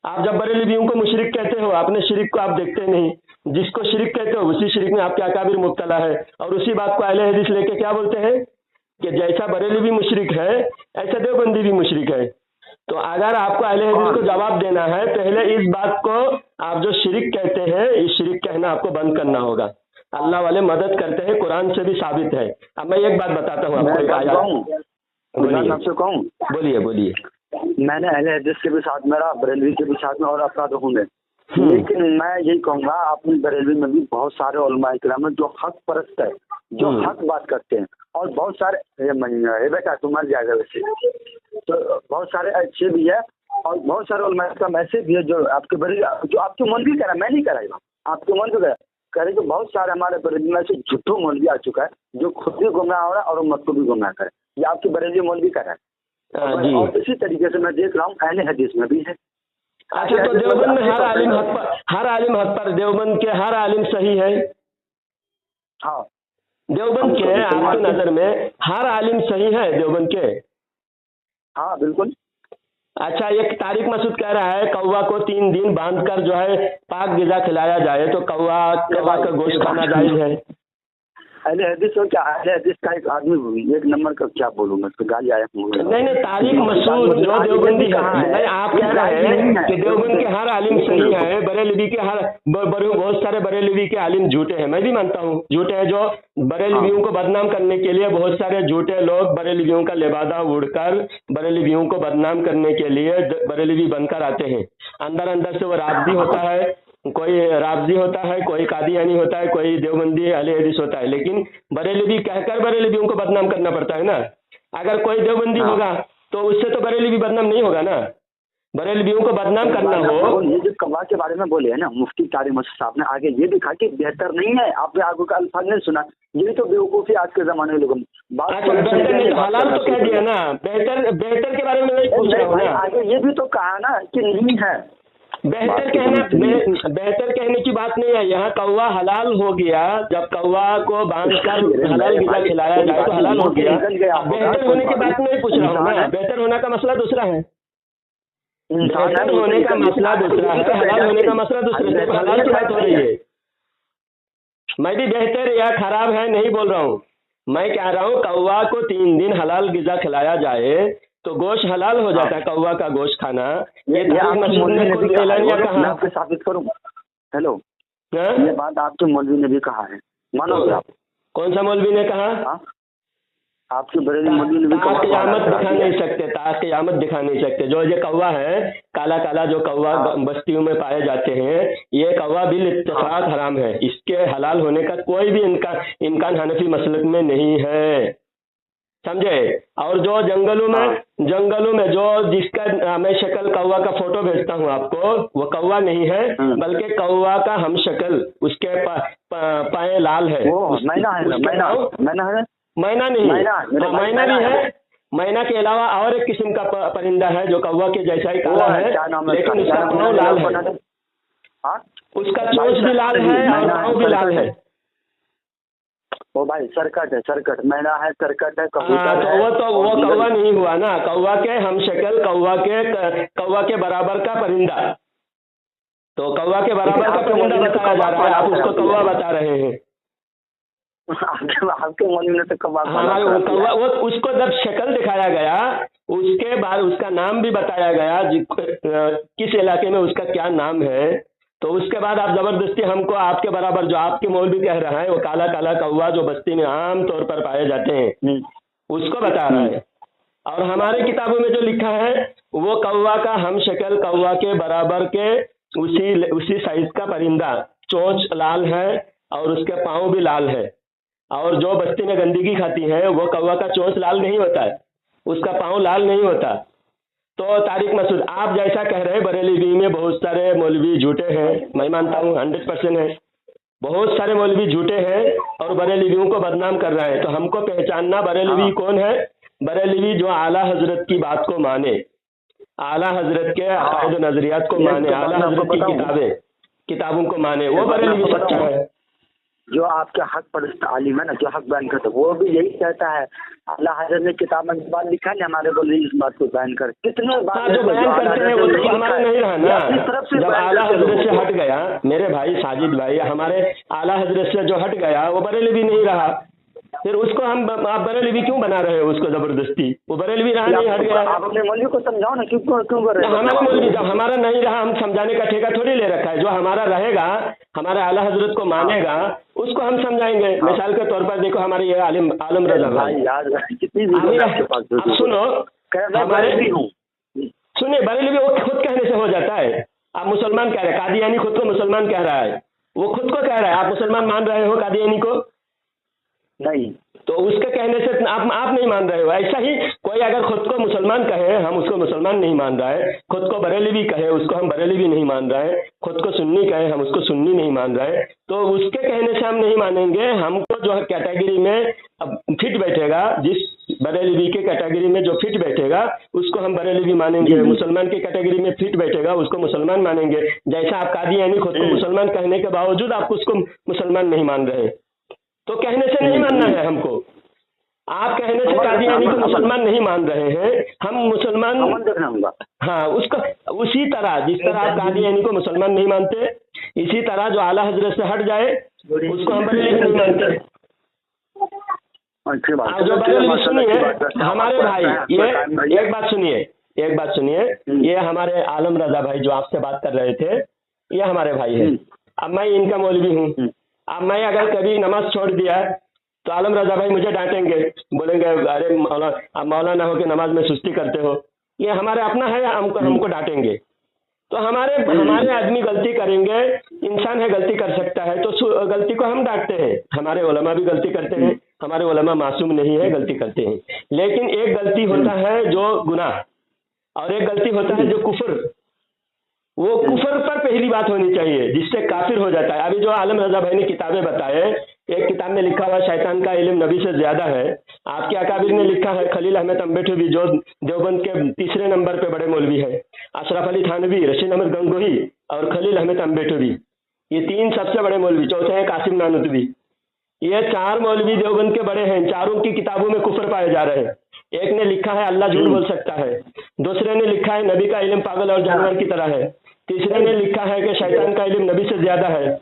आप जब बरेलवियों को मुशरिक कहते हो, आपने शिरक को आप देखते नहीं, जिसको शिरक कहते हो उसी शिरक में आपके अकाबिर मुब्तला है, और उसी बात को अहले हदीस लेके क्या बोलते हैं कि जैसा बरेलवी मुशरिक है ऐसा देवबंदी भी मुशरिक है। तो अगर आपको अहले हदीस को जवाब देना है, पहले इस बात को आप जो शिरक कहते हैं, इस शिरक कहना आपको बंद करना होगा। अल्लाह वाले मदद करते हैं, कुरान से भी साबित है। अब मैं एक बात बताता हूँ आपको, एक आयत। बोलिए बोलिए। मैंने अहले हदीस के भी साथ मेरा, बरेलवी के भी साथ में, और अपराध होंगे, लेकिन मैं यही कहूँगा, अपनी बरेलवी में भी बहुत सारे उलमा इकराम हैं जो हक परस्त है, जो हक बात करते हैं, और बहुत सारे बेटा तुम मर जाएगा वैसे, तो बहुत सारे अच्छे भी है, और बहुत सारे उलमा इकराम ऐसे भी है जो आपके बरेलवी, जो आपके मौलवी करा, मैं नहीं कराएगा, आपके मौलवी कह रहे, बहुत सारे हमारे बरेलवी में से झूठो मौलवी आ चुका है जो खुद भी गुमराह हो रहा है और उम्मत को भी गुमराह करे। ये आपके बरेलवी मौलवी कर रहा है, और इसी तरीके से मैं देख रहा हूँ अहले हदीस में भी है। अच्छा, तो देवबंद में हर आलिम हक पर देवबंद के हर आलिम सही है? हाँ, देवबंद के आपकी नजर में हर आलिम सही है देवबंद के? हाँ बिल्कुल। अच्छा, एक तारिक मसूद कह रहा है कौवा को 3 दिन बांधकर जो है पाक गिजा खिलाया जाए तो कौवा का गोश्त खाना जायज है? अहले हदीस हो क्या? अहले हदीस का एक आदमी एक नंबर का क्या बोलूं मैं, तो गाली आया। नहीं, तारिक मसूद जो देवबंदी है, नहीं आप कह रहे हैं कि देवबंद के हर आलिम सही है, बरेलवी के बहुत सारे बरेलवी के आलिम झूठे हैं। मैं भी मानता हूँ झूठे हैं, जो बरेलवियों को बदनाम करने के लिए बहुत सारे झूठे लोग बरेलवियों का लिबादा उड़कर बरेलवियों को बदनाम करने के लिए बरेलवी बनकर आते हैं। अंदर अंदर से वो राबदी होता है, कोई राबजी होता है, कोई कादियानी होता है, कोई देवबंदी अहले हदीस होता है, लेकिन बरेलवी कहकर बरेलवियों को बदनाम करना पड़ता है ना। अगर कोई देवबंदी होगा तो उससे तो बरेलवी बदनाम नहीं होगा ना। बरेलवियों को बदनाम करना हो। ये जो कौवा के बारे में बोले है ना मुफ्ती तारिक मसूद साहब ने, आगे ये भी कहा कि बेहतर नहीं है। आपने आगे का अल्फाज नहीं सुना, ये तो बेवकूफी आज के जमाने लोगों में बात। बेहतर नहीं, हलाल तो कह दिया ना, बेहतर के बारे में नहीं पूछ रहा हूँ ना। आगे ये भी तो कहा ना कि नहीं है। बेहतर कहने की बात नहीं है। यहाँ कौवा हलाल हो गया, जब कौवा को बांधकर हलाल गिजा खिलाया जाए तो हलाल हो गया। बेहतर होने की बात नहीं पूछ रहा हूँ ना, बेहतर होने का मसला दूसरा है। बेहतर होने का मसला दूसरा है, हलाल होने का मसला दूसरा है। हलाल की बात हो रही है। मैं भी बेहतर या खराब है नहीं बोल रहा हूँ, मैं कह रहा हूँ कौवा को 3 दिन हलाल गिजा खिलाया जाए तो गोश्त हलाल हो जाता है, कौवा का गोश्त खाना। ये मसूद ने खुद एलानिया कहा। मैं आपको साबित करूँ? हेलो, ये बात आपके मौलवी ने भी कहा है, मानोगे आप? कौन सा मौलवी ने कहा? आपके बरेलवी मौलवी ने भी कहा। क़यामत दिखा नहीं सकते, क़यामत दिखा नहीं सकते। जो ये कौवा है, काला काला जो कौवा बस्तियों में पाए जाते हैं, ये कौवा बिल इत्तेफाक हराम है। इसके हलाल होने का कोई भी इम्कान हनफी मसलक में नहीं है, समझे। और जो जंगलों में जो जिसका मैं शक्ल कौवा का फोटो भेजता हूँ आपको, वो कौवा नहीं है बल्कि कौवा का हम शक्ल, उसके पाए लाल है। मैना नहीं, मैना भी है। मैना के अलावा और एक किस्म का परिंदा है जो कौवा के जैसा ही काला है, लेकिन उसका पाँव लाल है, उसका चोंच भी लाल है और पाँव भी लाल है। वो भाई सरकट है, सरकट मैना है, सरकट है, कबूतर है। तो वो कौवा नहीं हुआ ना, कौवा के हम शक्ल, कौवा के बराबर का परिंदा। तो कौवा के बराबर का परिंदा बताया जा रहा है, आप उसको कौवा बता रहे हैं। आपके मौलवी ने तो कौवा वो उसको जब शक्ल दिखाया गया, उसके बाद उसका नाम भी बताया गया, किस इलाके में उसका क्या नाम है, तो उसके बाद आप जबरदस्ती हमको आपके बराबर जो आपके मौलवी कह रहा है वो काला काला कौवा जो बस्ती में आम तौर पर पाए जाते हैं उसको बता रहा है। और हमारे किताबों में जो लिखा है वो कौवा का हम शक्ल कौवा के बराबर के उसी साइज का परिंदा, चोंच लाल है और उसके पाँव भी लाल है। और जो बस्ती में गंदगी खाती है वो कौवा का चोंच लाल नहीं होता है, उसका पाँव लाल नहीं होता। तो तारिक मसूद आप जैसा कह रहे हैं बरेली में बहुत सारे मौलवी झूठे हैं, मैं मानता हूँ 100% है, बहुत सारे मौलवी झूठे हैं और बरेलवियों को बदनाम कर रहे हैं। तो हमको पहचानना बरेलवी कौन है, बरेलवी जो आला हजरत की बात को माने, आला हजरत के अकायद नजरियात को माने, आला हजरत की किताबों को माने, वो बरेलवी सच्चा है। जो आपके हक परस्त आलिम है ना, जो हक बयान करते वो भी यही कहता है। अल्लाह हजरत ने किताब में बात लिखा है हमारे बोले इस बात को बयान कर, कितने बात जो बयान करते हैं वो तो हमारा नहीं रहा ना। जब आला हजरत से हट गया मेरे भाई साजिद भाई, हमारे आला हजरत से जो हट गया वो बरेलवी नहीं रहा, फिर उसको हम आप बरेलवी क्यों बना रहे हो उसको जबरदस्ती? वो बरेलवी रहा नहीं, हट गया। आप अपने मौलवी को समझाओ ना, क्यों कर रहे हैं? हमारा मौलवी जब हमारा नहीं रहा हम समझाने का ठेका थोड़ी ले रखा है। जो हमारा रहेगा, हमारे आला हजरत को मानेगा, उसको हम समझाएंगे। मिसाल के तौर पर देखो हमारे ये आलम रजा भाई, सुनो हमारे सुनिए, बरेलवी वो खुद कहने से हो जाता है। आप मुसलमान कह रहे हैं, कादियानी खुद को मुसलमान कह रहा है, वो खुद को कह रहा है। आप मुसलमान मान रहे हो कादियानी को? नहीं, तो उसके कहने से आप नहीं मान रहे हो। ऐसा ही कोई अगर खुद को मुसलमान कहे हम उसको मुसलमान नहीं मान रहा है, खुद को बरेलवी कहे उसको हम बरेलवी नहीं मान रहे हैं, खुद को सुन्नी कहे हम उसको सुन्नी नहीं मान रहे हैं, तो उसके कहने से हम नहीं मानेंगे। हमको जो कैटेगरी में फिट बैठेगा, जिस बरेलवी के कैटेगरी में जो फिट बैठेगा उसको हम बरेलवी मानेंगे, मुसलमान की कैटेगरी में फिट बैठेगा उसको मुसलमान मानेंगे। जैसा आप कादियानी खुद को मुसलमान कहने के बावजूद आप उसको मुसलमान नहीं मान रहे, तो कहने से नहीं मानना है हमको। आप कहने से कादियानी को मुसलमान नहीं मान रहे हैं, हम मुसलमान, हाँ उसको उसी तरह जिस तरह आप कादियानी को मुसलमान नहीं मानते, इसी तरह जो आला हजरत से हट जाए उसको हम बरेलवी नहीं मानते। जो बरेलवी सुनिए हमारे भाई, ये एक बात सुनिए, ये हमारे आलम रजा भाई जो आपसे बात कर रहे थे, ये हमारे भाई है। अब मैं इनका मौलवी हूँ, अब मैं अगर कभी नमाज छोड़ दिया तो आलम रजा भाई मुझे डांटेंगे, बोलेंगे अरे मौलाना हो के नमाज में सुस्ती करते हो। ये हमारे अपना है, हमको डांटेंगे। तो हमारे आदमी गलती करेंगे, इंसान है गलती कर सकता है, तो गलती को हम डांटते हैं। हमारे उलमा भी गलती करते हैं, हमारे उलमा मासूम नहीं है, गलती करते हैं। लेकिन एक गलती होता है जो गुनाह और एक गलती होता है जो कुफर। वो कुफर पर पहली बात होनी चाहिए जिससे काफिर हो जाता है। अभी जो आलम रजा भाई ने किताबें बताए, एक किताब में लिखा हुआ शैतान का इल्म नबी से ज्यादा है। आपके अकाबिर ने लिखा है खलील अहमद अम्बेठवी जो देवबंद के तीसरे नंबर पे बड़े मौलवी है, अशरफ अली थानवी, रशीद अहमद गंगोही और खलील अहमद अम्बेठवी, ये तीन सबसे बड़े मौलवी। चौथे हैं कासिम नानूतवी। ये चार मौलवी देवबंद के बड़े हैं, चारों की किताबों में कुफर पाए जा रहे हैं। एक ने लिखा है अल्लाह झूठ बोल सकता है, दूसरे ने लिखा है नबी का इल्म पागल और जानवर की तरह है, तीसरे ने लिखा है कि शैतान का इल्म नबी से ज्यादा है,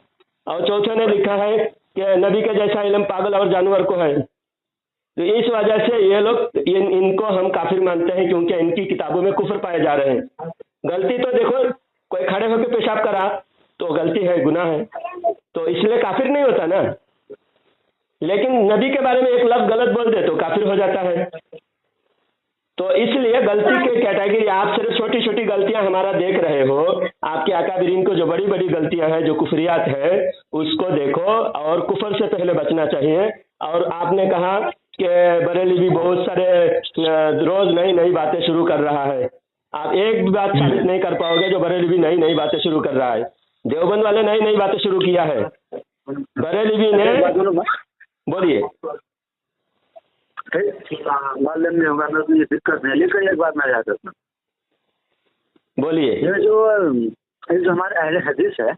और चौथे ने लिखा है कि नबी का जैसा इल्म पागल और जानवर को है। तो इस वजह से ये लोग इनको हम काफिर मानते हैं, क्योंकि इनकी किताबों में कुफर पाए जा रहे हैं। गलती तो देखो, कोई खड़े होकर पेशाब करा तो गलती है, गुनाह है, तो इसलिए काफिर नहीं होता ना। लेकिन नबी के बारे में एक लफ्ज गलत बोल दे तो काफिर हो जाता है। तो इसलिए गलती के कैटेगरी, आप सिर्फ छोटी छोटी गलतियां हमारा देख रहे हो, आपके अकाबिरीन को जो बड़ी बड़ी गलतियां हैं, जो कुफरियात है, उसको देखो और कुफर से पहले बचना चाहिए। और आपने कहा कि बरेली भी बहुत सारे रोज नई नई बातें शुरू कर रहा है। आप एक भी बात साबित नहीं कर पाओगे जो बरेली भी नई नई बातें शुरू कर रहा है। देवबंद वाले नई नई बातें शुरू किया है, बरेली भी ने, बोलिए। मालूम नहीं होगा ना, तो ये दिक्कत नहीं। लेकिन एक बात मैं याद रखना, बोलिए। ये जो हमारे अहले हदीस है,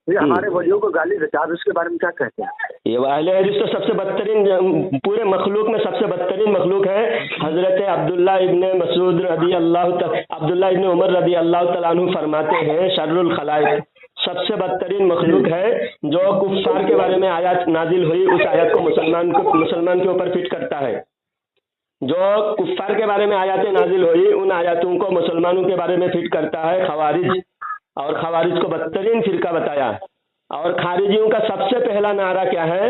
ये हमारे वलियों को गाली देता है, उसके बारे में क्या कहते हैं? ये अहले हदीस तो सबसे बदतरीन, पूरे मखलूक में सबसे बदतरीन मखलूक है। हजरत अब्दुल्ला इब्ने मसूद रदी अल्लाह, अब्दुल्ला इब्ने उमर रदी अल्लाह तआला अन्हु फरमाते हैं, शर्रुल खलाइक, सबसे बदतरीन मखलूक है जो कुफ्फार के बारे में आयत नाजिल हुई उस आयत को मुसलमान के ऊपर फिट करता है। जो कुफ्फार के बारे में आयतें नाजिल हुई उन आयतों को मुसलमानों के बारे में फिट करता है खवारिज, और खवारिज को बदतरीन फिरका बताया। और खारिजियों का सबसे पहला नारा क्या है?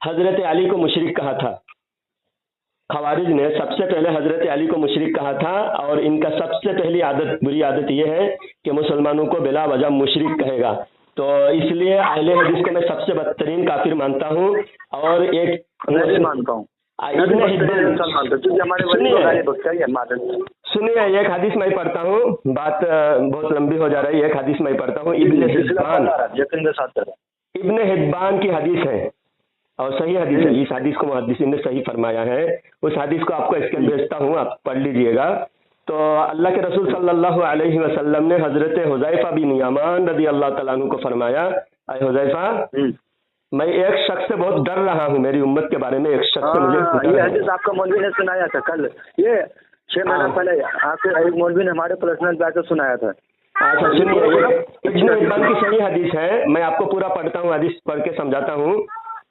हजरत अली को मुशरिक कहा था। खवारिज ने सबसे पहले हजरत अली को मुशरिक कहा था, और इनका सबसे पहली आदत, बुरी आदत यह है कि मुसलमानों को बिला वजह मुशरिक कहेगा। तो इसलिए अहले हदीस को मैं सबसे बदतरीन काफिर मानता हूँ। और एक मानता हूँ सुनिए, एक हदीस मैं पढ़ता हूँ, बात बहुत लंबी हो जा रही है। एक हदीस मैं पढ़ता हूँ, इब्न हिब्बान की हदीस है और सही हदीस है। इस हदीस को मुहद्दिसीन ने सही फरमाया है। उस हदीस को आपको इसके भेजता हूँ, आप पढ़ लीजिएगा। तो अल्लाह के रसूल सल्लल्लाहु अलैहि वसल्लम ने हजरत हुज़ैफा बिन यमान रज़ी अल्लाह तआला अन्हु को फरमाया, अय हुज़ैफा, मैं एक शख्स से बहुत डर रहा हूँ, मेरी उम्मत के बारे में एक शख्स से मुझे। ये हदीस आपका मौलवी ने सुनाया था कल, ये 6 महीना पहले आपके एक मौलवी ने हमारे पर्सनल बैच में सुनाया था। अच्छा सुनिए, इब्न हिब्बान की सही हदीस है, मैं आपको पूरा पढ़ता हूँ, हदीस पढ़ के समझाता हूँ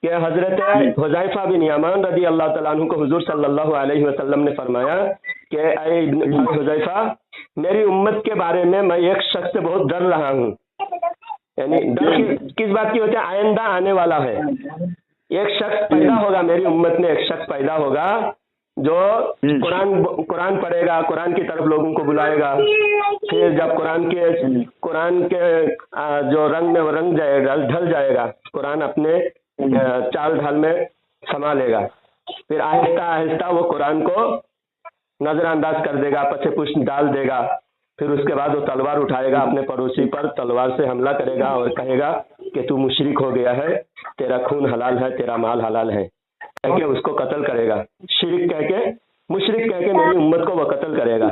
कि हजरत हुज़ैफा बिन यमान रज़ी अल्लाह तआला अन्हु को हुजूर सल्लल्लाहु अलैहि वसल्लम ने फरमाया कि अय हुज़ैफा, मेरी उम्मत के बारे में मैं एक शख्स से बहुत डर रहा हूँ। यानी डर किस बात की होती है? आइंदा आने वाला है। एक शख्स पैदा होगा मेरी उम्मत में, एक शख्स पैदा होगा जो कुरान पढ़ेगा, कुरान की तरफ लोगों को बुलाएगा। फिर जब कुरान के जो रंग में वो रंग जाएगा, ढल जाएगा, कुरान अपने चाल ढाल में समा लेगा। फिर आहिस्ता आहिस्ता वो कुरान को नजरअंदाज कर देगा, पछे पुष्ट डाल देगा। फिर उसके बाद वो तलवार उठाएगा, अपने पड़ोसी पर तलवार से हमला करेगा और कहेगा कि तू मुशरिक हो गया है, तेरा खून हलाल है, तेरा माल हलाल है, कह के उसको कत्ल करेगा। शिरिक कह के, मुशरिक कह के मेरी उम्मत को वो कत्ल करेगा।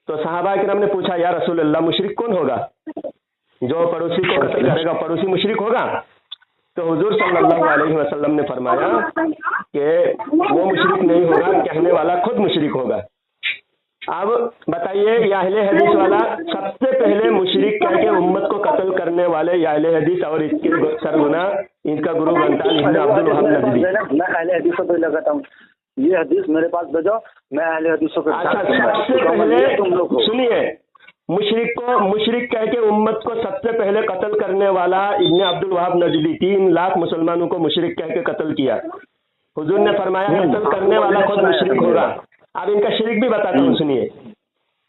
तो सहाबा किराम ने पूछा, या रसूल अल्लाह, मुशरिक कौन होगा? जो पड़ोसी को कत्ल करेगा पड़ोसी मुशरिक होगा? तो हुजूर सल्लल्लाहु अलैहि वसल्लम ने फरमाया कि वो मुशरिक नहीं होगा, कहने वाला खुद मुशरिक होगा। अब बताइए, या अहले हदीस वाला सबसे पहले मुशरिक कह के उम्मत को कत्ल करने वाले या अहले हदीस, और इसके सरगुना इनका गुरु बनता है इब्न अब्दुल वहाब नजदी। मैं अहले हदीसों पे लगाता हूँ, ये हदीस मेरे पास भेजो, मैं अहले हदीसों पे। अच्छा, सबसे पहले सुनिए, मुशरिक कह के उम्मत को सबसे पहले कत्ल करने वाला इब्न अब्दुल वहाब नजदी 3 लाख मुसलमानों को मुशरिक कह के कत्ल किया। हुजूर ने फरमाया कत्ल करने वाला खुद मुशरिक होगा। अब इनका शिरिक भी बताता हूँ, सुनिए,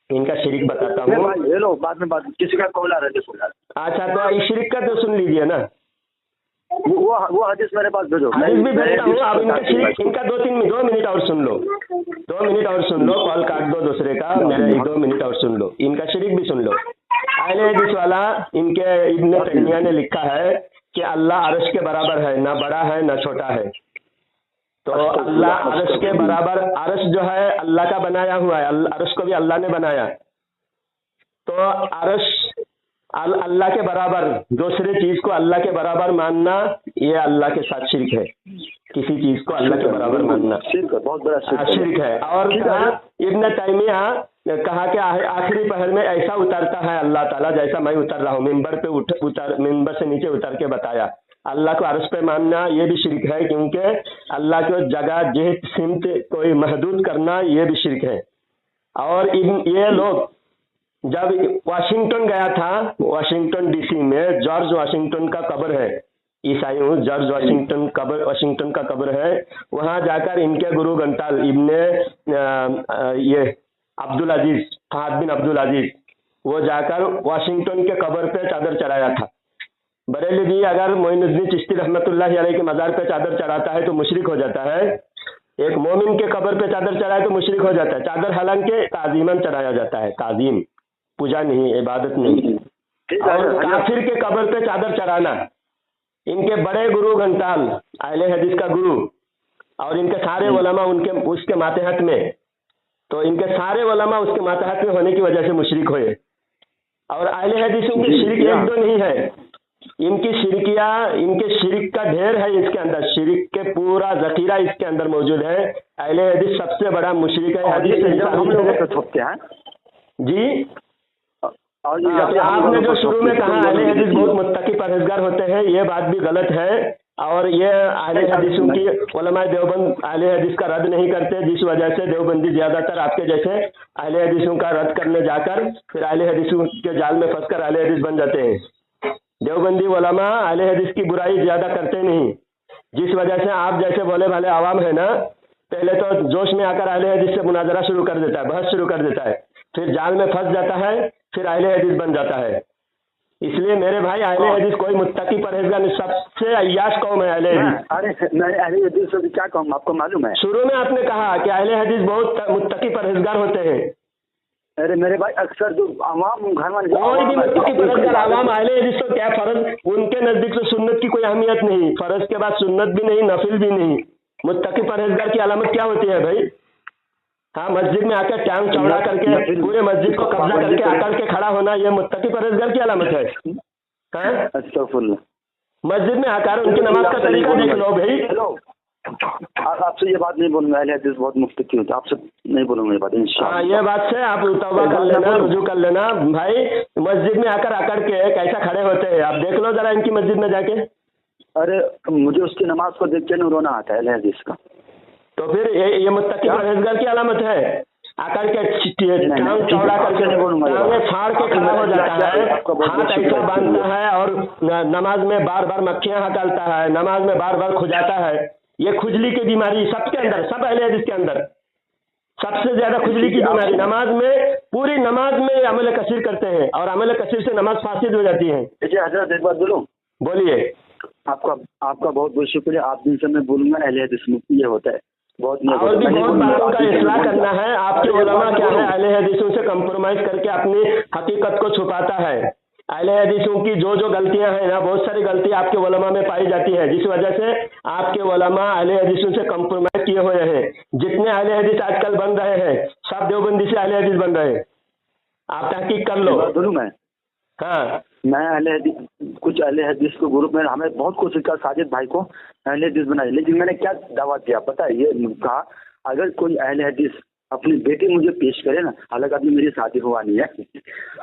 इनका शिरिक बताता हूँ। ये लो बाद में बात, किसी का कॉल आ रहा है। अच्छा, तो इस शिरिक का तो सुन लीजिए ना, वो हदीस मेरे पास भेजो, हदीस भी भेजता हूँ। अब इनका शिरिक, इनका 2 मिनट और सुन लो, 2 मिनट और सुन लो, कॉल काट दो दूसरे का, मेरा 2 मिनट और सुन लो, इनका शिरिक भी सुन लो। अहले हदीस वाला इनके इब्न तैमिया ने लिखा है कि अल्लाह अर्श के बराबर है, ना बड़ा है ना छोटा है। तो अल्लाह अर्श के बराबर, अर्श जो है अल्लाह का बनाया हुआ है, अर्श को भी अल्लाह ने बनाया। तो अर्श अल्लाह के बराबर, दूसरे चीज को अल्लाह के बराबर मानना, ये अल्लाह के साथ शिरक है। किसी चीज को अल्लाह के बराबर मानना बहुत बड़ा शिरक है। और इब्न तैमिया कहा कि आखिरी पहर में ऐसा उतरता है अल्लाह ताला, जैसा मैं उतर रहा हूँ, मिंबर से नीचे उतर के बताया। अल्लाह को अर्श पे मानना ये भी शिरक है, क्योंकि अल्लाह को जगह जिहत सिमत कोई महदूद करना ये भी शिरक है। और ये लोग जब वाशिंगटन गया था, वाशिंगटन डीसी में जॉर्ज वाशिंगटन का कब्र है, ईसाइयों जॉर्ज वाशिंगटन का कब्र है, वहां जाकर इनके गुरु गंताल इब्ने ये अब्दुल अजीज, फहद बिन अब्दुल अजीज, वो जाकर वाशिंगटन के कब्र पे चादर चढ़ाया था। बरेली भी अगर मोइनुद्दीन चिश्ती रहमतुल्लाह अलैह के मज़ार पे चादर चढ़ाता है तो मुशरिक हो जाता है। एक मोमिन के कब्र पे चादर चढ़ाए तो मुशरिक हो जाता है। चादर हालांकि ताजीमन चढ़ाया जाता है, ताजीम, पूजा नहीं, इबादत नहीं। और काफिर के कब्र पे चादर चढ़ाना, इनके बड़े गुरु घंटाल अहले हदीस का गुरु और इनके सारे उलमा उसके मातहत में, तो इनके सारे उलमा उसके मातहत में होने की वजह से मुशरिक हुए। और अहले हदीसों की शिरक 1-2 नहीं है, इनके शिरक का ढेर है। इसके अंदर शिरक के पूरा जखीरा इसके अंदर मौजूद है। अहले हदीस सबसे बड़ा मुशरिक है। हदीस से हम लोग थोपते हैं जी, और तो आपने जो शुरू में कहा अहले हदीस बहुत मुत्तकी परहेजगार होते हैं, ये बात भी गलत है। और ये अहले हदीसों की उलमाए देवबंद अहले हदीस का रद्द नहीं करते, जिस वजह से देवबंदी ज्यादातर आपके जैसे अहले हदीसों का रद्द करने जाकर फिर अहले हदीसों के जाल में फंसकर अहले हदीस बन जाते हैं। देवबंदी उलमा अहले हदीस की बुराई ज्यादा करते नहीं, जिस वजह से आप जैसे भोले भाले आवाम है ना, पहले तो जोश में आकर अहले हदीस से मुनाजरा शुरू कर देता है, बहस शुरू कर देता है, फिर जाल में फंस जाता है, फिर अहले हदीस बन जाता है। इसलिए मेरे भाई अहले हदीस कोई मुत्तकी परहेजगार नहीं, सबसे अय्याश कौम है अहले हदीस। अरे मैं अहले हदीस से क्या कहूँ, आपको मालूम है? शुरू में आपने कहा कि अहले हदीस बहुत मुत्तकी परहेजगार होते हैं। अरे मेरे भाई अक्सर जो आवाम घर में कोई भी मुत्तकी परहेजगार आवाम अहले हदीस तो क्या फर्ज, उनके नजदीक तो सुन्नत की कोई अहमियत नहीं, फर्ज के बाद सुन्नत भी नहीं, नफिल भी नहीं। मुत्तकी परहेजगार की अलामत क्या होती है भाई? हाँ, मस्जिद में आकर टांग चौड़ा करके पूरे मस्जिद को कब्जा करके आकर के खड़ा होना, ये मुत्तकी परहेजगार की अलामत है। मस्जिद में आकर उनकी नमाज का तरीका देख लो भाई। आपसे ये बात नहीं बोलूंगा, अहले हदीस बहुत मुफ्ती होता है, आपसे नहीं बोलूंगा ये बात इंशाअल्लाह। हाँ, ये बात से आप तौबा कर लेना, रुजू कर लेना भाई। मस्जिद में आकर के कैसा खड़े होते हैं, आप देख लो जरा इनकी मस्जिद में जाके। अरे मुझे उसकी नमाज को देख के नहीं रोना आता है अहले हदीस का। तो फिर ये मुत्तकी परहेजगार की अलामत है। आकर के टांग चौड़ा करके टांगे फाड़ के खड़ा हो जाता है, हाथ ऐसा बांधता है और नमाज में बार बार मक्खियां हटाता है, नमाज में बार बार खुजाता है। ये खुजली की बीमारी सबके अंदर, सब अहले हदीस के अंदर सबसे ज्यादा खुजली की बीमारी नमाज में, पूरी नमाज में अमल कसीर करते हैं और अमल कसीर से नमाज फासिद हो जाती है। देखिए हजरत एक बात बोलूं? बोलिए। आपका बहुत बहुत शुक्रिया। आप दिन से मैं बोलूंगा अहले हदीस मुफ्ती ये होता है बहुत और भी बहुत बातों का इस्लाह करना है। आपके उलमा क्या है, अहले हदीसों से कंप्रोमाइज करके अपनी हकीकत को छुपाता है। अहले हदीसों की जो जो गलतियां हैं ना, बहुत सारी गलतियां आपके उलमा में पाई जाती है, जिस वजह से आपके उलमा अहले हदीसों से कंप्रोमाइज किए हुए हैं। जितने अहले हदीस आजकल बन रहे हैं सब देवबंदी से अहले हदीस बन रहे हैं, आप तहकीक कर लो। बोलूं मैं? हाँ, मैं अहले हदीस, कुछ अहले हदीस के ग्रुप में हमें बहुत कोशिश किया साजिद भाई को अहले हदीस बनाई, लेकिन मैंने क्या दावा किया पता है? ये कहा अगर कोई अहले हदीस अपनी बेटी मुझे पेश करे ना, हालांकि अभी मेरी शादी हुआ नहीं है,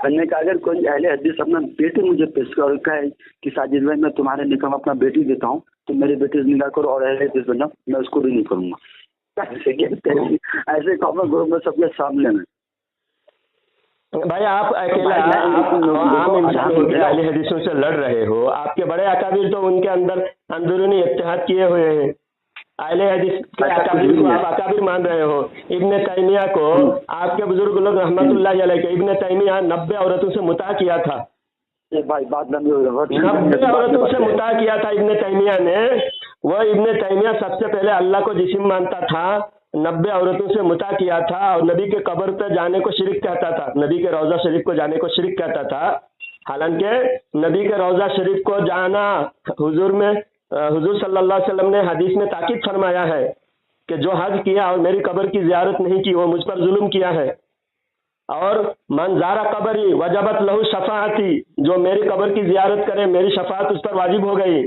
मैंने कहा अगर कोई अहले हदीस अपना बेटी मुझे पेश करे और कहे कि साजिद भाई मैं तुम्हारे निकाह में अपना बेटी देता हूँ, तो मेरी बेटी से निकाह करो और अहले हदीस बनना, मैं उसको भी नहीं करूँगा। ऐसे कॉमन ग्रुप में सबके सामने में भाई आप अकेला आम इंसान होकर अहले हदीसों से लड़ रहे हो। आपके बड़े अकाबिर तो उनके अंदर अंदरूनी इत्तेहाद किए हुए हैं। अहले हदीस के अकाबिर को आप अकाबिर मान रहे हो। इब्ने तैमिया को आपके बुजुर्ग लोग रहमतुल्लाह अलैह के, इब्ने तैमिया 90 औरतों से मुता किया था। भाई बात लंबी हो गई। 90 औरतों से मुता किया था इब्ने तैमिया ने। वो इब्ने तैमिया सबसे पहले अल्लाह को जिस्म मानता था, 90 औरतों से मुता किया था और नबी के कब्र पर जाने को शिरक कहता था, नबी के रोजा शरीफ को जाने को शिरक कहता था। हालांकि नबी के रोजा शरीफ को जाना हुजूर सल्लल्लाहु अलैहि वसल्लम ने हदीस में ताकीद फरमाया है कि जो हज किया और मेरी कब्र की जियारत नहीं की वो मुझ पर जुल्म किया है। और मन ज़ारा कब्री वजबत लहू शफाअती, जो मेरी कब्र की जियारत करे मेरी शफाअत उस पर वाजिब हो गई।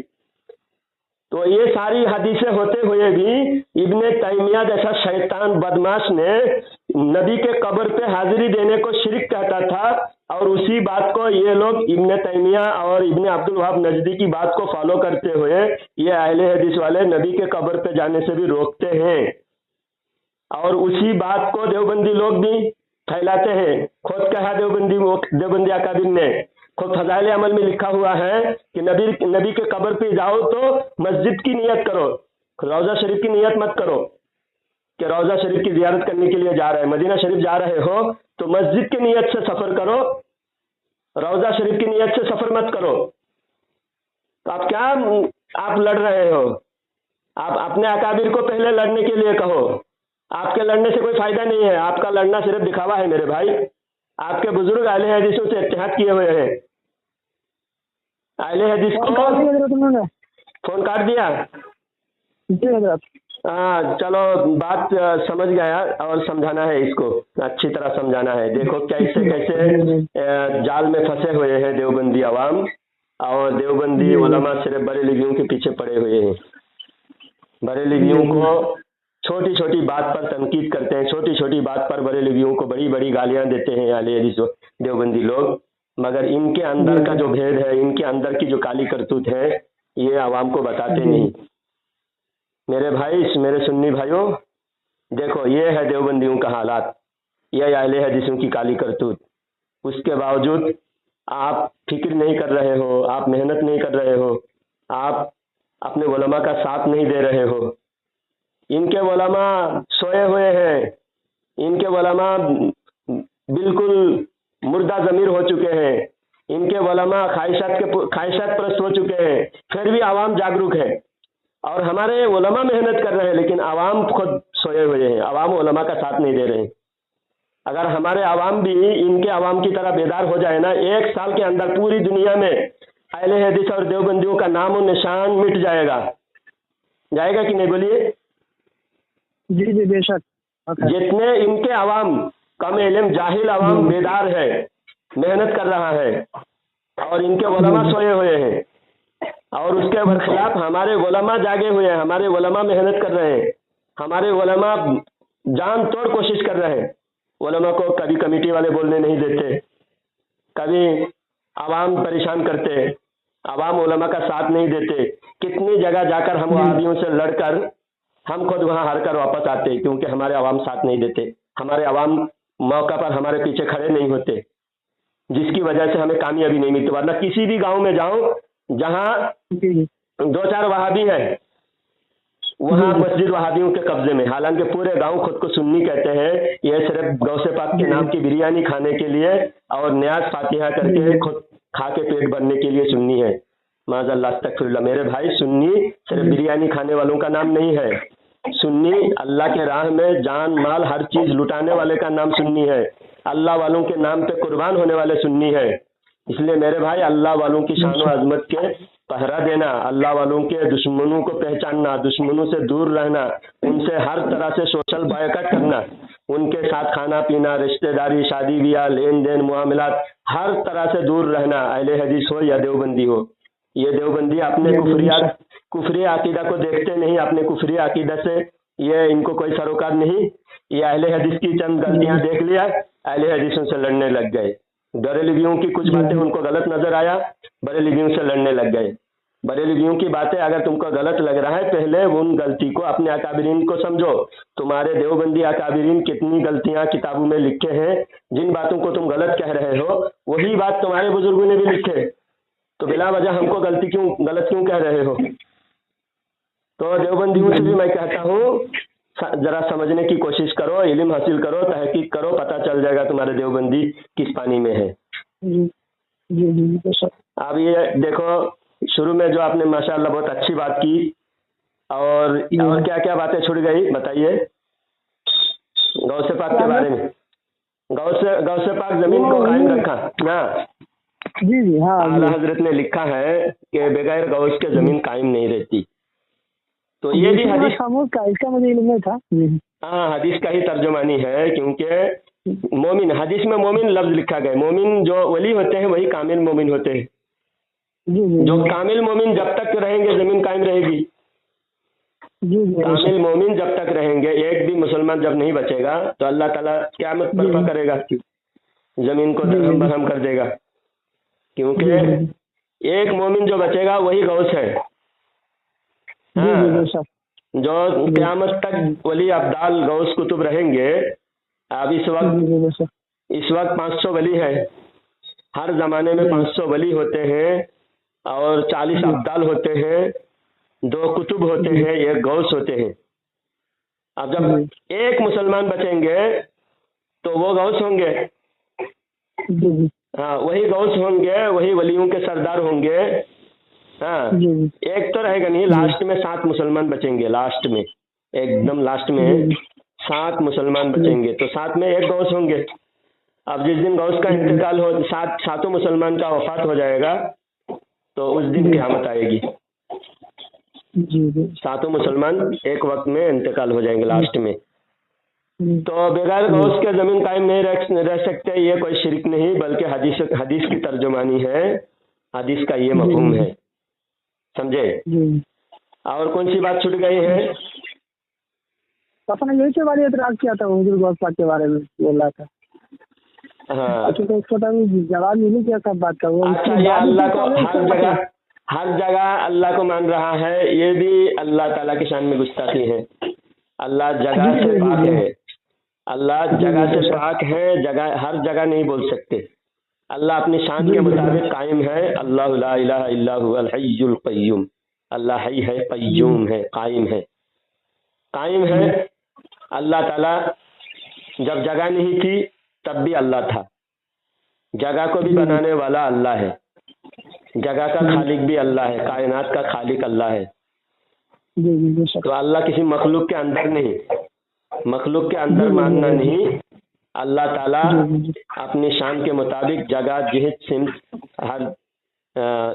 तो ये सारी हदीसें होते हुए भी इब्ने तैमिया जैसा शैतान बदमाश ने नबी के कब्र पे हाजिरी देने को शिरक कहता था, और उसी बात को ये लोग इब्ने तैमिया और इब्ने अब्दुल वहाब नजदी की बात को फॉलो करते हुए ये अहले हदीस वाले नबी के कब्र पे जाने से भी रोकते हैं। और उसी बात को देवबंदी लोग भी फैलाते हैं। खुद कहा देवबंदी अकाबिर ने, खुद फजाइल अमल में लिखा हुआ है कि नबी के कब्र पे जाओ तो मस्जिद की नियत करो, रोजा शरीफ की नियत मत करो कि रोजा शरीफ की जियारत करने के लिए जा रहे हैं, मदीना शरीफ जा रहे हो तो मस्जिद की नियत से सफर करो, रोजा शरीफ की नियत से सफर मत करो। तो आप लड़ रहे हो? आप अपने अकाबिर को पहले लड़ने के लिए कहो। आपके लड़ने से कोई फायदा नहीं है, आपका लड़ना सिर्फ दिखावा है मेरे भाई। आपके बुजुर्ग अहले हदीसों से इत्तेहाद किए हुए हैं। अहले हदीस को फोन काट दिया। हाँ चलो, बात समझ गया और समझाना है, इसको अच्छी तरह समझाना है। देखो कैसे कैसे जाल में फंसे हुए हैं देवबंदी अवाम, और देवबंदी उलमा सिर्फ बरेलवियों के पीछे पड़े हुए हैं। बरेलवियों को छोटी छोटी बात पर तनकीद करते हैं, छोटी छोटी बात पर बरेलवियों को बड़ी बड़ी गालियां देते हैं अहले हदीस देवबंदी लोग। मगर इनके अंदर का जो भेद है, इनके अंदर की जो काली करतूत है, ये आवाम को बताते नहीं। मेरे भाई, मेरे सुन्नी भाइयों, देखो ये है देवबंदियों का हालात, ये अहले हदीसों की काली करतूत। उसके बावजूद आप फिक्र नहीं कर रहे हो, आप मेहनत नहीं कर रहे हो, आप अपने उलमा का साथ नहीं दे रहे हो। इनके उलमा सोए हुए हैं, इनके उलमा बिल्कुल मुर्दा ज़मीर हो चुके हैं, इनके उलमा ख्वाहिशात परस्त हो चुके हैं, फिर भी आवाम जागरूक है। और हमारे उलमा मेहनत कर रहे हैं, लेकिन आवाम खुद सोए हुए हैं, आवाम उलमा का साथ नहीं दे रहे हैं। अगर हमारे आवाम भी इनके आवाम की तरह बेदार हो जाए ना, 1 साल के अंदर पूरी दुनिया में अहले हदीस और देवबंदियों का नाम और निशान मिट जाएगा। जाएगा कि नहीं, बोलिए? जी जी बेशक। जितने इनके आवाम कम इल्म जाहिल आवाम बेदार है, मेहनत कर रहा है, और इनके उलमा सोए हुए हैं, और उसके बरखिलाफ हमारे उलमा जागे हुए हैं, हमारे उलमा मेहनत कर रहे हैं, हमारे उलमा जान तोड़ कोशिश कर रहे हैं। उलमा को कभी कमेटी वाले बोलने नहीं देते, कभी आवाम परेशान करते, आवाम उलमा का साथ नहीं देते। कितनी जगह जाकर हम वहाबियों से लड़कर हम खुद वहां हार कर वापस आते, क्योंकि हमारे आवाम साथ नहीं देते, हमारे आवाम मौका पर हमारे पीछे खड़े नहीं होते, जिसकी वजह से हमें कामयाबी नहीं मिलती। वरना किसी भी गांव में जाओ जहां 2-4 वहाबी है, वहां मस्जिद वहाबियों के कब्जे में, हालांकि पूरे गांव खुद को सुन्नी कहते हैं। ये सिर्फ गौसे पाक के नाम की बिरयानी खाने के लिए और न्याज फातिहा करके खुद खा के पेट भरने के लिए सुन्नी है। माज़अल्लाह अस्तगफिरुल्लाह। मेरे भाई, सुन्नी सिर्फ बिरयानी खाने वालों का नाम नहीं है। सुन्नी अल्लाह के राह में जान माल हर चीज लुटाने वाले का नाम सुन्नी है। अल्लाह वालों के नाम पे कुर्बान होने वाले सुन्नी है। इसलिए मेरे भाई, अल्लाह वालों की शान और अजमत के पहरा देना, अल्लाह वालों के दुश्मनों को पहचानना, दुश्मनों से दूर रहना, उनसे हर तरह से सोशल बायकॉट करना, उनके साथ खाना पीना, रिश्तेदारी, शादी ब्याह, लेन देन, मुआमलात, हर तरह से दूर रहना, अहले हदीस हो या देवबंदी हो। ये देवबंदी अपने कुफरी अकीदा को देखते नहीं, अपने कुफरी अकीदा से ये इनको कोई सरोकार नहीं। ये अहले हदीस की चंद गलतियां देख लिया, अहले हदीसों से लड़ने लग गए। बरेलवियों की कुछ बातें उनको गलत नजर आया, बरेलवियों से लड़ने लग गए। बरेलवियों की बातें अगर तुमको गलत लग रहा है, पहले उन गलती को अपने अकाबिरीन को समझो। तुम्हारे देवबंदी अकाबिरीन कितनी गलतियां किताबों में लिखे हैं, जिन बातों को तुम गलत कह रहे हो वही बात तुम्हारे बुजुर्गों ने भी लिखे, तो बिला वजह हमको गलत क्यों कह रहे हो? तो देवबंदियों से भी मैं कहता हूँ, जरा समझने की कोशिश करो, इल्म हासिल करो, तहकीक करो, पता चल जाएगा तुम्हारे देवबंदी किस पानी में है। अब ये देखो, शुरू में जो आपने माशाअल्लाह बहुत अच्छी बात की, और क्या क्या बातें छूट गई बताइए गौसे पाक के बारे में। गौसे पाक जमीन को कायम रखा ना। जी जी हाँ, आला हजरत ने लिखा है कि बगैर गौस के जमीन कायम नहीं रहती। तो ये भी हदीस का, इसका मुझे इल्म नहीं था। हाँ, हदीस का ही तर्जुमानी है, क्योंकि मोमिन, हदीस में मोमिन लफ्ज लिखा गया। मोमिन जो वली होते हैं वही कामिल मोमिन होते हैं। जो कामिल मोमिन जब तक रहेंगे जमीन कायम रहेगी। कामिल मोमिन जब तक रहेंगे, एक भी मुसलमान जब नहीं बचेगा तो अल्लाह ताला क़यामत बर्पा करेगा, जमीन को दरहम बरहम कर देगा। क्योंकि एक मोमिन जो बचेगा वही गौस है। हाँ, जो क़यामत तक वली अब्दाल गौस कुतुब रहेंगे। अब इस वक्त 500 वली है, हर जमाने में 500 वली होते हैं, और 40 अब्दाल होते हैं, 2 कुतुब होते हैं, 1 गौस होते हैं। अब जब एक मुसलमान बचेंगे तो वो गौस होंगे। हाँ, वही गौस होंगे, वही वलियों के सरदार होंगे। हाँ, एक तो रहेगा नहीं, लास्ट में 7 मुसलमान बचेंगे, लास्ट में, एकदम लास्ट में 7 मुसलमान बचेंगे, तो 7 में 1 गौस होंगे। अब जिस दिन गौस का इंतकाल हो, सातों मुसलमान का वफात हो जाएगा, तो उस दिन क़यामत आएगी। 7 मुसलमान एक वक्त में इंतकाल हो जाएंगे लास्ट में। तो बगैर गौस के जमीन कायम नहीं रह सकते, ये कोई शिरक नहीं, बल्कि हदीस की तर्जुमानी है, हदीस का ये मफहूम है, समझे? और कौन सी बात छूट गई है? अपना यही के बारे में इतराज किया था, हुजूर गौस पाक के बारे में बोल रहा था। हाँ। अच्छा, तो इसका तो अभी जवाब मिली क्या, कब बात का वो? अच्छा, ये अल्लाह को हर जगह अल्लाह को मान रहा है, ये भी अल्लाह ताला की शान में गुस्ताखी है। अल्लाह जगह से पाक है, अल्लाह जगह से पाक है, जगह हर जगह नहीं बोल सकते। अल्लाह अपनी शान के मुताबिक कायम है। अल्लाह ला इलाहा इल्ला हुवल हय्युल क़य्यूम, अल्लाह हई है, क़य्यूम है, कायम है। अल्लाह ताला जब जगह नहीं थी तब भी अल्लाह था, जगह को भी बनाने वाला अल्लाह है, जगह का खालिक भी अल्लाह है, कायनात का खालिक अल्लाह है। तो अल्लाह किसी मखलूक के अंदर नहीं, मखलूक के अंदर मानना नहीं। अल्लाह ताला अपनी शान के मुताबिक जगह जिहत सिमत हर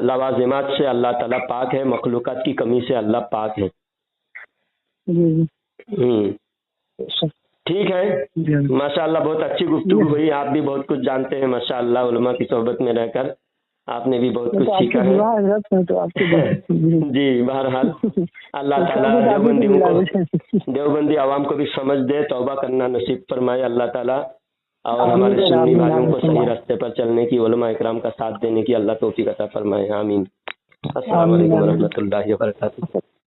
लवाजिमात से अल्लाह ताला पाक है, मखलूकात की कमी से अल्लाह पाक है। ठीक है, माशाअल्लाह बहुत अच्छी गुफ्तगू हुई। आप भी बहुत कुछ जानते हैं माशाअल्लाह, उलमा की सोहबत में रहकर आपने भी बहुत कुछ सीखा है। जी, बहरहाल अल्लाह ताला देवबंदी आवाम को भी समझ दे, तौबा करना नसीब फरमाए अल्लाह ताला, और हमारे सुन्नी भाइयों को सही रास्ते पर चलने की, उलमा इकराम का साथ देने की अल्लाह तौफीक अता फरमाए। आमीन। अस्सलाम वालेकुम व रहमतुल्लाहि व बरकातुहू।